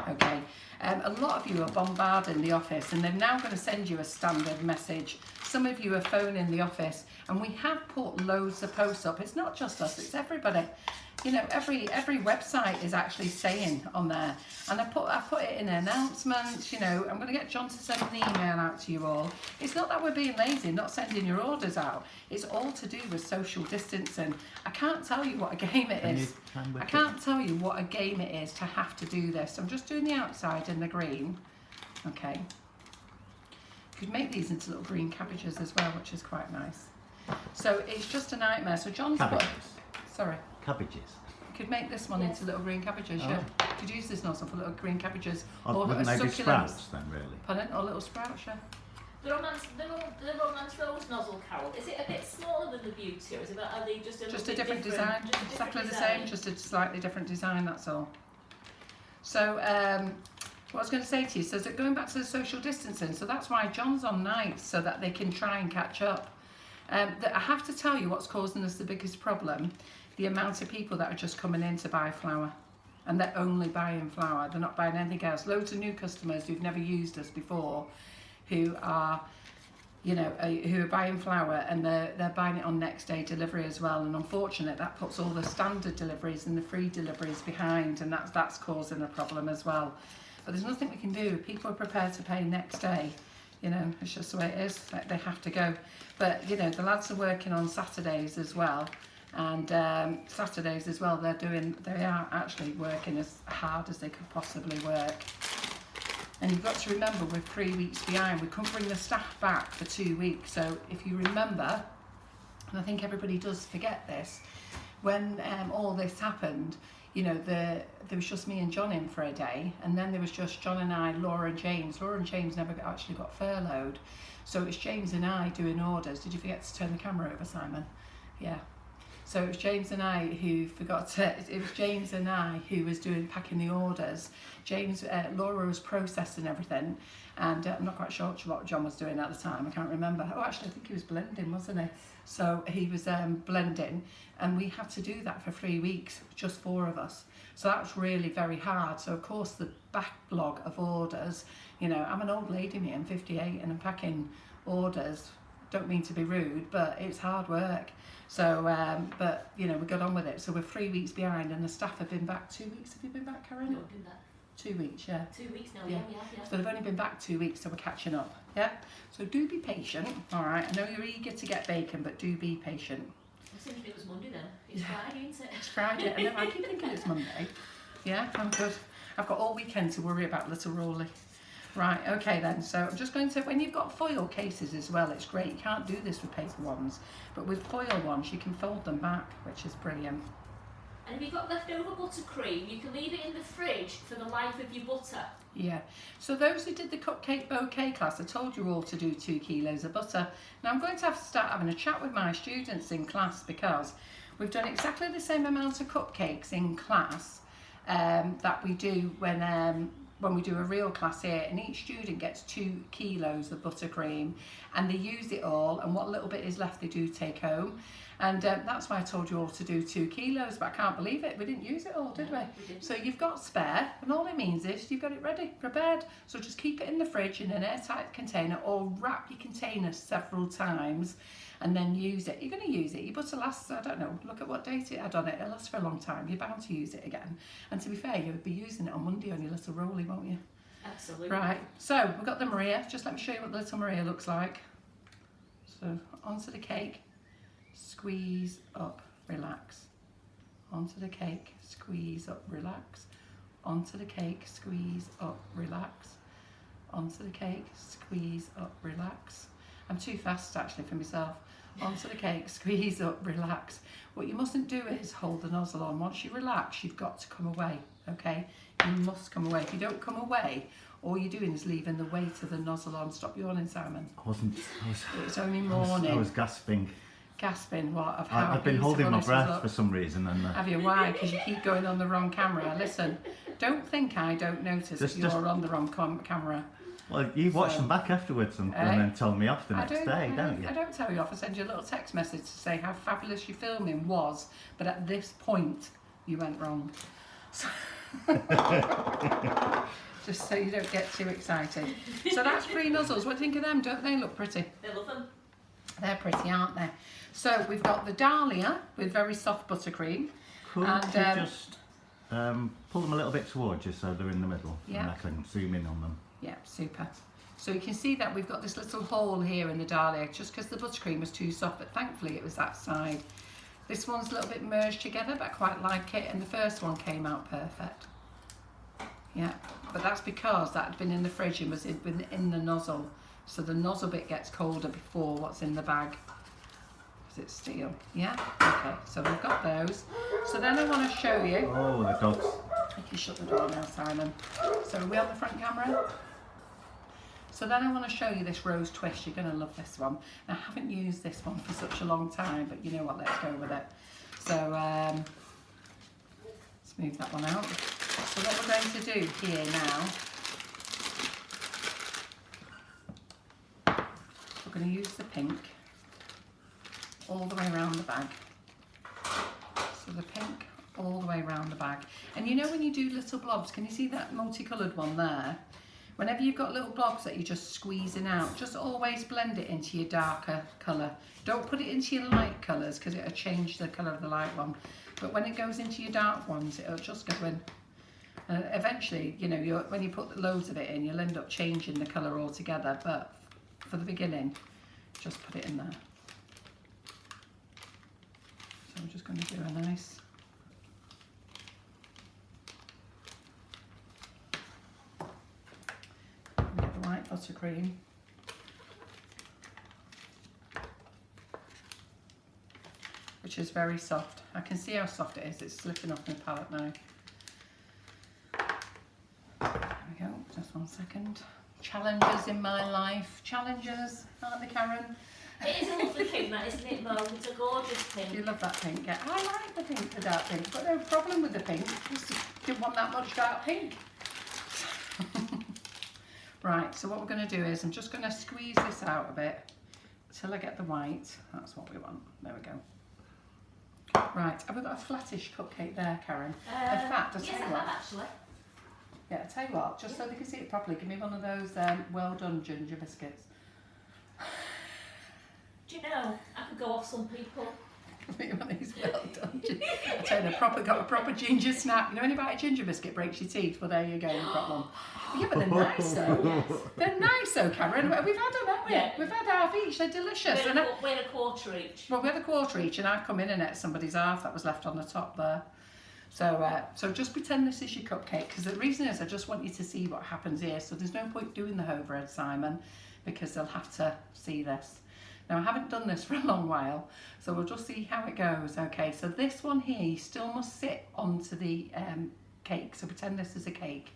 Okay, a lot of you are bombarding the office and they're now going to send you a standard message. Some of you are phoning the office, and we have put loads of posts up. It's not just us, it's everybody. You know, every website is actually saying on there, and I put it in announcements. You know, I'm going to get John to send an email out to you all. It's not that we're being lazy, not sending your orders out. It's all to do with social distancing. I can't tell you what a game it is. I can't tell you what a game it is to have to do this. I'm just doing the outside in the green. Okay. You could make these into little green cabbages as well, which is quite nice. So it's just a nightmare. So John's Cabbages. sorry. Cabbages. You could make this one Yes. into little green cabbages, Oh. yeah. You could use this nozzle for little green cabbages. Or wouldn't they be sprouts then, really? Pardon? Or little sprouts, yeah. The Romance Rose nozzle, Carol, is it a bit smaller than the Beauty, or is it, are they just a Just little a bit different design. Just a different Exactly the design? same, just a slightly different design, that's all. So, what I was going to say to you, so that going back to the social distancing, so that's why John's on nights, so that they can try and catch up. I have to tell you what's causing us the biggest problem, the amount of people that are just coming in to buy flour. And they're only buying flour, they're not buying anything else. Loads of new customers who've never used us before, who are, you know, who are buying flour, and they're buying it on next day delivery as well. And unfortunately, that puts all the standard deliveries and the free deliveries behind, and that's causing a problem as well. But there's nothing we can do. People are prepared to pay next day. You know, it's just the way it is. Like, they have to go. But you know, the lads are working on Saturdays as well. And Saturdays as well, they are actually working as hard as they could possibly work. And you've got to remember, we're 3 weeks behind. We couldn't bring the staff back for 2 weeks. So if you remember, and I think everybody does forget this, when all this happened, you know, there was just me and John in for a day, and then there was just John and I, Laura and James. Laura and James never actually got furloughed. So it was James and I doing orders. Did you forget to turn the camera over, Simon? Yeah. So it was James and I who it was James and I who was packing the orders. Laura was processing everything, and I'm not quite sure what John was doing at the time, I can't remember. Oh, actually I think he was blending, wasn't he? So he was blending, and we had to do that for 3 weeks, just 4 of us. So that was really very hard. So of course the backlog of orders, you know, I'm an old lady, me, I'm 58, and I'm packing orders. Don't mean to be rude, but it's hard work. So, but you know, we got on with it. So we're 3 weeks behind, and the staff have been back 2 weeks. Have you been back, Karen? No, do that. 2 weeks, yeah. 2 weeks now, Yeah. yeah. So they've only been back 2 weeks, so we're catching up. Yeah. So do be patient. All right. I know you're eager to get bacon, but do be patient. It seems it was Monday then. It's Friday, isn't it? It's Friday. I know. I keep thinking it's Monday. Yeah, I'm good. I've got all weekend to worry about little Rolly. Right, okay then, so I'm just going to, when you've got foil cases as well, it's great. You can't do this with paper ones, but with foil ones you can fold them back, which is brilliant. And if you've got leftover buttercream, you can leave it in the fridge for the life of your butter. Yeah, so those who did the cupcake bouquet class, I told you all to do 2 kilos of butter. Now I'm going to have to start having a chat with my students in class, because We've done exactly the same amount of cupcakes in class that we do when we do a real class here, and each student gets 2 kilos of buttercream, and they use it all, and what little bit is left they do take home. And that's why I told you all to do 2 kilos, but I can't believe it, we didn't use it all, did we? So you've got spare, and all it means is you've got it ready, prepared. So just keep it in the fridge in an airtight container, or wrap your container several times and then use it. You're going to use it. Your butter lasts, I don't know, look at what date it had on it. It'll last for a long time. You're bound to use it again. And to be fair, you'll be using it on Monday on your little rolly, won't you? Absolutely. Right, so we've got the Maria. Just let me show you what the little Maria looks like. So onto the cake, squeeze up, relax. Onto the cake, squeeze up, relax. Onto the cake, squeeze up, relax. Onto the cake, squeeze up, relax. I'm too fast actually for myself. Onto the cake, squeeze up, relax. What you mustn't do is hold the nozzle on. Once you relax, you've got to come away, okay? You must come away. If you don't come away, all you're doing is leaving the weight of the nozzle on. Stop yawning, Simon. It's only morning. I was gasping. Gasping, what? Of how I've been holding my breath look. for some reason. And Have you? Why? Because you keep going on the wrong camera. Listen, don't think I don't notice that you're on the wrong camera. Well, you watch them back afterwards and then tell me off the next day, don't you? I don't tell you off. I send you a little text message to say how fabulous your filming was, but at this point, you went wrong. So just so you don't get too excited. So that's 3 nozzles. What do you think of them? Don't they look pretty? They love them. They're pretty, aren't they? So we've got the Dahlia with very soft buttercream. Could you just pull them a little bit towards you so they're in the middle, and I can zoom in on them. Yeah, super. So you can see that we've got this little hole here in the Dahlia just because the buttercream was too soft, but thankfully it was that side. This one's a little bit merged together, but I quite like it, and the first one came out perfect. Yeah, but that's because that had been in the fridge and was in the nozzle. So the nozzle bit gets colder before what's in the bag. Is it steel? Yeah? Okay, so we've got those. So then I want to show you. Oh, the dogs. You can shut the door now, Simon. So are we on the front camera? So then I want to show you this rose twist. You're going to love this one. Now, I haven't used this one for such a long time, but you know what, let's go with it. So let's move that one out. So what we're going to do here now, we're going to use the pink all the way around the bag. So the pink all the way around the bag. And you know when you do little blobs, can you see that multicoloured one there? Whenever you've got little blobs that you're just squeezing out, just always blend it into your darker colour. Don't put it into your light colours because it'll change the colour of the light one. But when it goes into your dark ones, it'll just go in. Eventually, you know, when you put loads of it in, you'll end up changing the colour altogether. But for the beginning, just put it in there. So I'm just going to do a nice... Get the white buttercream. Which is very soft. I can see how soft it is. It's slipping off my palette now. There we go. Just 1 second. Challenges in my life. Challenges, aren't they, Karen? It is a lovely pink, that, isn't it, Mo? It's a gorgeous pink. You love that pink, yeah. I like the pink, the dark pink. Got no problem with the pink. Just didn't want that much dark pink. Right, so what we're going to do is I'm just going to squeeze this out a bit till I get the white. That's what we want. There we go. Right, have we got a flattish cupcake there, Karen? In fact, I'll tell you what. Actually. Yeah, I'll tell you what, just so they can see it properly, give me one of those well done ginger biscuits. Do you know, I could go off some people. One of these well done. I tell you, got a proper ginger snap. You know, when you buy a ginger biscuit, breaks your teeth. Well, there you go, you've got one. Yeah, but they're nice though. Yes. They're nice though, Karen. We've had them, haven't we? Yeah. We've had half each. They're delicious. We had a quarter each. Well, we had a quarter each, and I've come in and ate somebody's half that was left on the top there. So just pretend this is your cupcake, because the reason is I just want you to see what happens here. So there's no point doing the overhead, Simon, because they'll have to see this. Now, I haven't done this for a long while, so we'll just see how it goes. Okay, so this one here, you still must sit onto the cake. So pretend this is a cake.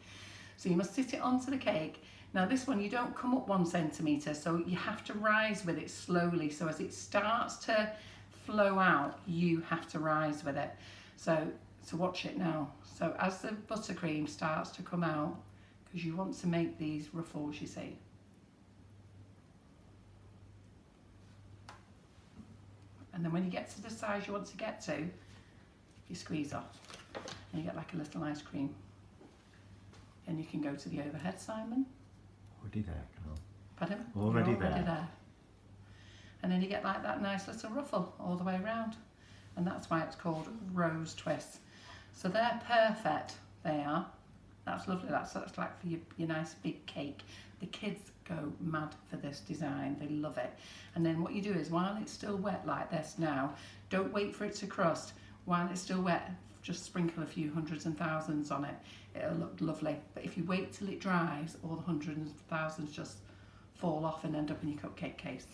So you must sit it onto the cake. Now this one, you don't come up 1 centimetre, so you have to rise with it slowly. So as it starts to flow out, you have to rise with it. So watch it now. So as the buttercream starts to come out, because you want to make these ruffles, you see. And then when you get to the size you want to get to, you squeeze off and you get like a little ice cream. And you can go to the overhead, Simon. Already there, Carol. Pardon? Already there. there. And then you get like that nice little ruffle all the way around. And that's why it's called rose twists. So they're perfect, they are. That's lovely, that's like for your nice big cake. The kids go mad for this design, they love it. And then what you do is, while it's still wet like this now, don't wait for it to crust. While it's still wet, just sprinkle a few hundreds and thousands on it. It'll look lovely. But if you wait till it dries, all the hundreds and thousands just fall off and end up in your cupcake case.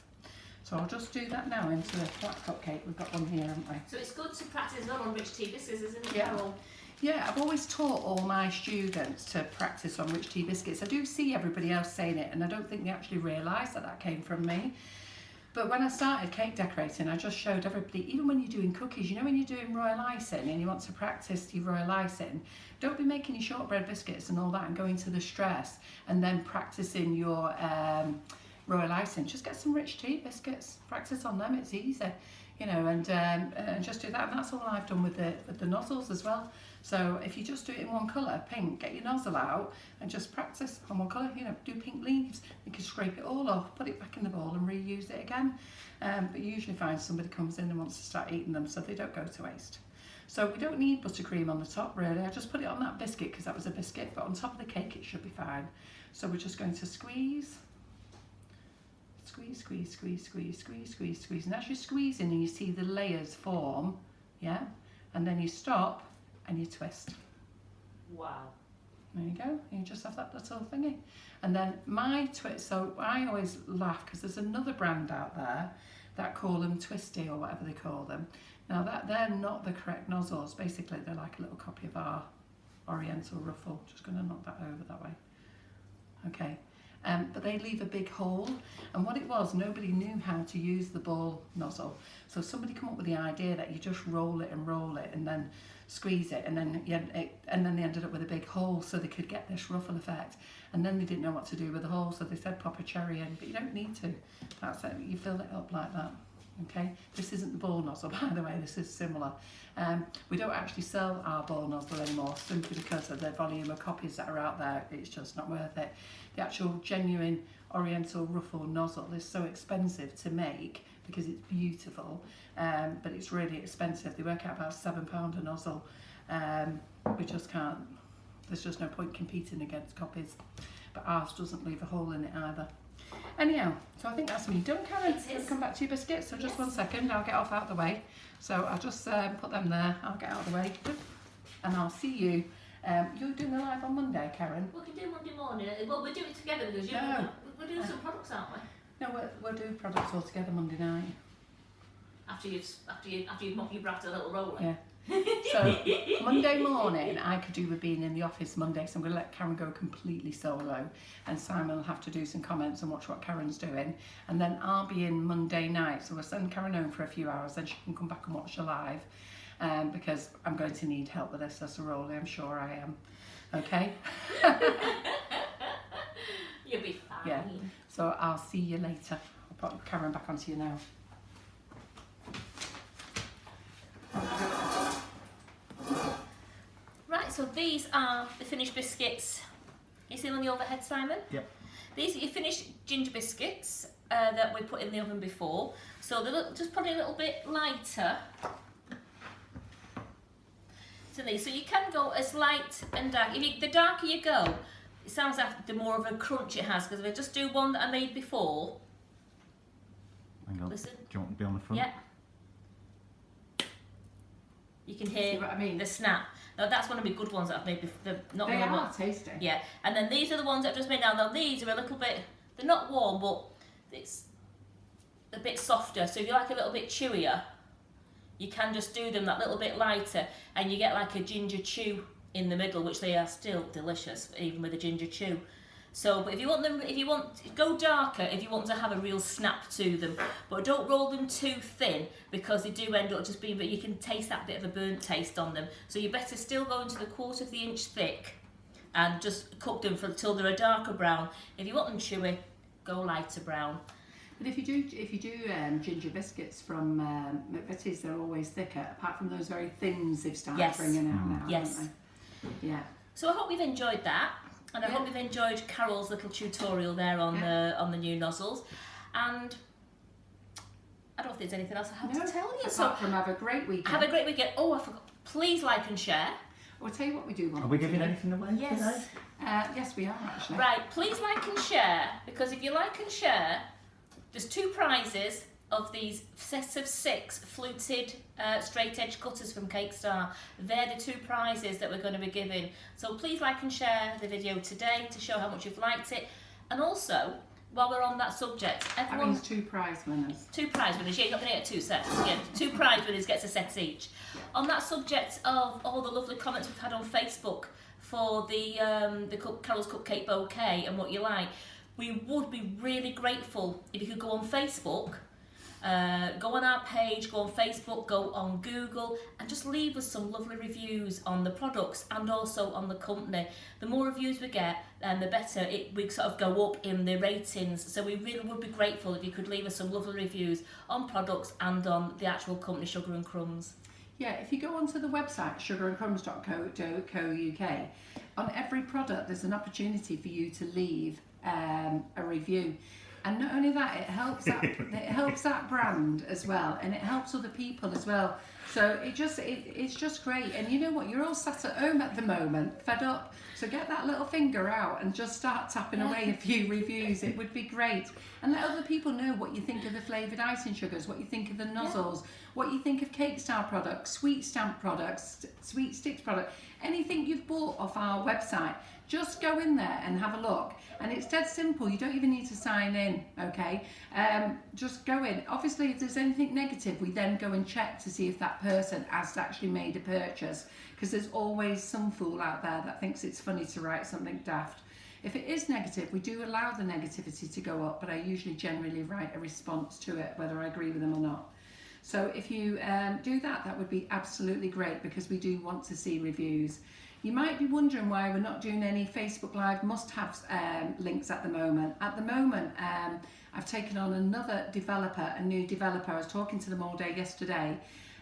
So I'll just do that now into a flat cupcake. We've got one here, haven't we? So it's good to practice not on rich tea biscuits, isn't it? Yeah. Yeah, I've always taught all my students to practice on rich tea biscuits. I do see everybody else saying it, and I don't think they actually realise that that came from me. But when I started cake decorating, I just showed everybody, even when you're doing cookies, you know when you're doing royal icing and you want to practice your royal icing, don't be making your shortbread biscuits and all that and going to the stress and then practicing your royal icing. Just get some rich tea biscuits, practice on them, it's easy, you know, and just do that. And that's all I've done with the nozzles as well. So if you just do it in one colour, pink, get your nozzle out and just practice on one colour, you know, do pink leaves. You can scrape it all off, put it back in the bowl and reuse it again. But you usually find somebody comes in and wants to start eating them, so they don't go to waste. So we don't need buttercream on the top really. I just put it on that biscuit because that was a biscuit, but on top of the cake it should be fine. So we're just going to squeeze. Squeeze, squeeze, squeeze, squeeze, squeeze, squeeze, squeeze. And as you're squeezing and you see the layers form, yeah? And then you stop and you twist. Wow. There you go. You just have that little thingy. And then my twist, so I always laugh because there's another brand out there that call them Twisty or whatever they call them. Now that they're not the correct nozzles. Basically they're like a little copy of our Oriental ruffle. Just going to knock that over that way. Okay. But they leave a big hole, and what it was, nobody knew how to use the ball nozzle, so somebody come up with the idea that you just roll it and then squeeze it, and then they ended up with a big hole so they could get this ruffle effect, and then they didn't know what to do with the hole, so they said pop a cherry in, but you don't need to. That's it, you fill it up like that. Okay, this isn't the ball nozzle, by the way, this is similar. We don't actually sell our ball nozzle anymore simply because of the volume of copies that are out there. It's just not worth it. The actual genuine Oriental ruffle nozzle is so expensive to make because it's beautiful, but it's really expensive. They work out about £7 a nozzle. We just can't, there's just no point competing against copies, but ours doesn't leave a hole in it either. Anyhow, so I think that's me done, Karen. Let's come back to your biscuits. So just 1 second, I'll get off out of the way. So I'll just put them there. I'll get out of the way, and I'll see you. You're doing a live on Monday, Karen. We can do Monday morning. Well, we'll do it together because we're doing some products, aren't we? No, we'll do products all together Monday night. After you've mopped your brat a little roller. Yeah. So Monday morning I could do with being in the office Monday, so I'm going to let Karen go completely solo, and Simon will have to do some comments and watch what Karen's doing, and then I'll be in Monday night, so we'll send Karen home for a few hours, then she can come back and watch the live, because I'm going to need help with this as a role, I'm sure I am. Okay. You'll be fine. Yeah, so I'll see you later. I'll put Karen back onto you now. Right, so these are the finished biscuits. You see them on the overhead, Simon? Yep. These are your finished ginger biscuits that we put in the oven before. So they're just probably a little bit lighter to these. So you can go as light and dark. The darker you go, it sounds like the more of a crunch it has, because if I just do one that I made before. Hang on. Listen. Do you want to be on the front? Yeah. You can hear See what I mean? the snap. Now that's one of my good ones that I've made before. They are tasty. Yeah, and then these are the ones that I've just made now. Now these are a little bit, they're not warm, but it's a bit softer. So if you like a little bit chewier, you can just do them that little bit lighter, and you get like a ginger chew in the middle, which they are still delicious, even with a ginger chew. So, but if you want, go darker if you want to have a real snap to them. But don't roll them too thin because they do end up just being, but you can taste that bit of a burnt taste on them. So you better still go into the 1/4 of the inch thick and just cook them until they're a darker brown. If you want them chewy, go lighter brown. But if you do ginger biscuits from McVitie's, they're always thicker. Apart from those very thins they've started bringing out now, yes. haven't they? Yeah. So I hope you've enjoyed that. And I hope you've enjoyed Carol's little tutorial there on the new nozzles. And I don't think there's anything else I have to tell you. Apart from have a great weekend. Have a great weekend. Oh, I forgot. Please like and share. I'll tell you what we do want. Are we giving anything away today? Yes, we are actually. Right, please like and share, because if you like and share, there's 2 prizes of these sets of 6 fluted straight edge cutters from Cakestar. They're the 2 prizes that we're going to be giving. So please like and share the video today to show how much you've liked it. And also, while we're on that subject, everyone... That means 2 prize winners. 2 prize winners, yeah, you're not going to get 2 sets. Yeah, 2 prize winners gets a set each. On that subject of all the lovely comments we've had on Facebook for the Carol's Cupcake Bouquet and what you like, we would be really grateful if you could go on Facebook, go on our page, go on Facebook, go on Google, and just leave us some lovely reviews on the products and also on the company. The more reviews we get, the better we sort of go up in the ratings. So we really would be grateful if you could leave us some lovely reviews on products and on the actual company, Sugar and Crumbs. Yeah, if you go onto the website sugarandcrumbs.co.uk, on every product there's an opportunity for you to leave a review. And not only that, it helps that brand as well, and it helps other people as well. So it's just great. And you know what? You're all sat at home at the moment, fed up. So get that little finger out and just start tapping away a few reviews. It would be great. And let other people know what you think of the flavoured icing sugars, what you think of the nozzles, what you think of Cakestar products, sweet stamp products, sweet sticks products, anything you've bought off our website. Just go in there and have a look. And it's dead simple. You don't even need to sign in, okay? Just go in. Obviously, if there's anything negative, we then go and check to see if that person has actually made a purchase, because there's always some fool out there that thinks it's funny to write something daft. If it is negative, we do allow the negativity to go up, but I usually generally write a response to it, whether I agree with them or not. So if you do that, that would be absolutely great, because we do want to see reviews. You might be wondering why we're not doing any Facebook Live must-have links at the moment. At the moment, I've taken on another developer, a new developer. I was talking to them all day yesterday,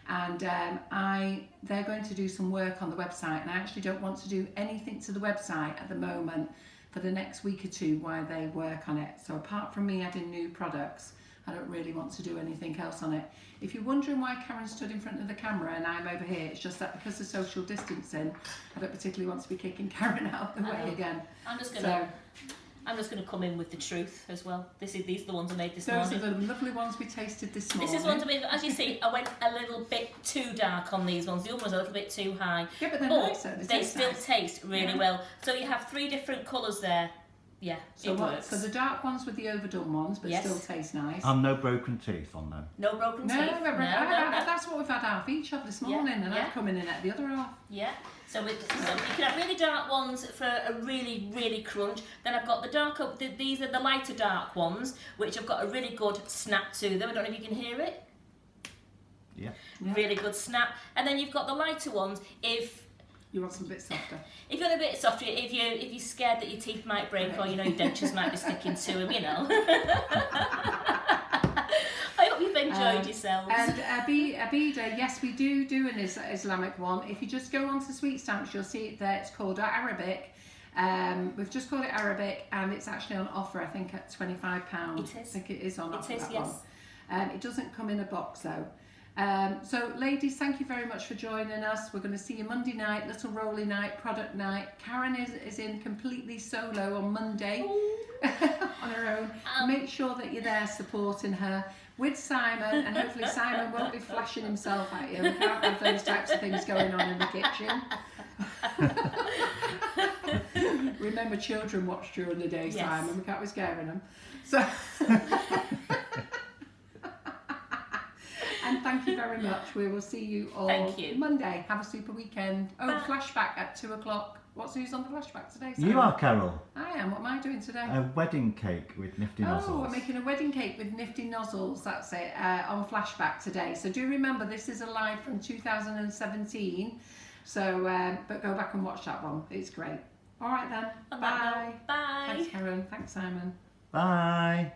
and they're going to do some work on the website, and I actually don't want to do anything to the website at the moment for the next week or 2 while they work on it. So apart from me adding new products, I don't really want to do anything else on it. If you're wondering why Karen stood in front of the camera and I'm over here, it's just that because of social distancing, I don't particularly want to be kicking Karen out of the way again. I'm just going to come in with the truth as well. These are the ones I made this morning. Those are the lovely ones we tasted this morning. This is ones I made, as you see, I went a little bit too dark on these ones. The other one's a little bit too high. Yeah, but they're nicer. They still taste really well. So you have 3 different colours there. Yeah, it works. So the dark ones with the overdone ones, but still taste nice. And no broken teeth on them. No broken teeth. No. That's what we've had half each of this morning, and I'm coming in at the other half. Yeah. So you can have really dark ones for a really, really crunch. Then I've got the darker. These are the lighter dark ones, which have got a really good snap to them. I don't know if you can hear it. Yeah. Really good snap. And then you've got the lighter ones. If you want some a bit softer. If you want a bit softer, if you're scared that your teeth might break or your dentures might be sticking to them, I hope you've enjoyed yourselves. And Abida, yes, we do an Islamic one. If you just go onto Sweet Stamps, you'll see it there. It's called Arabic. We've just called it Arabic, and it's actually on offer, I think, at £25. It is. I think it is on offer. It is, that yes. one. It doesn't come in a box though. So ladies, thank you very much for joining us. We're going to see you Monday night, little rolly night, product night. Karen is in completely solo on Monday on her own. Make sure that you're there supporting her with Simon, and hopefully Simon won't be flashing himself at you. We can't have those types of things going on in the kitchen. Remember, children watch during the day, Simon. We can't be scaring them. So. And Again, thank you very much. We will see you all Thank you. Monday. Have a super weekend. Oh, Bye. flashback at 2 o'clock. Who's on the flashback today? You Sarah? are, Carol. I am. What am I doing today? A wedding cake with Nifty nozzles. Oh, we're making a wedding cake with Nifty nozzles. That's it. On flashback today. So do remember, this is a live from 2017. So, but go back and watch that one. It's great. All right then. Bye. Bye. Thanks, Karen. Thanks, Simon. Bye.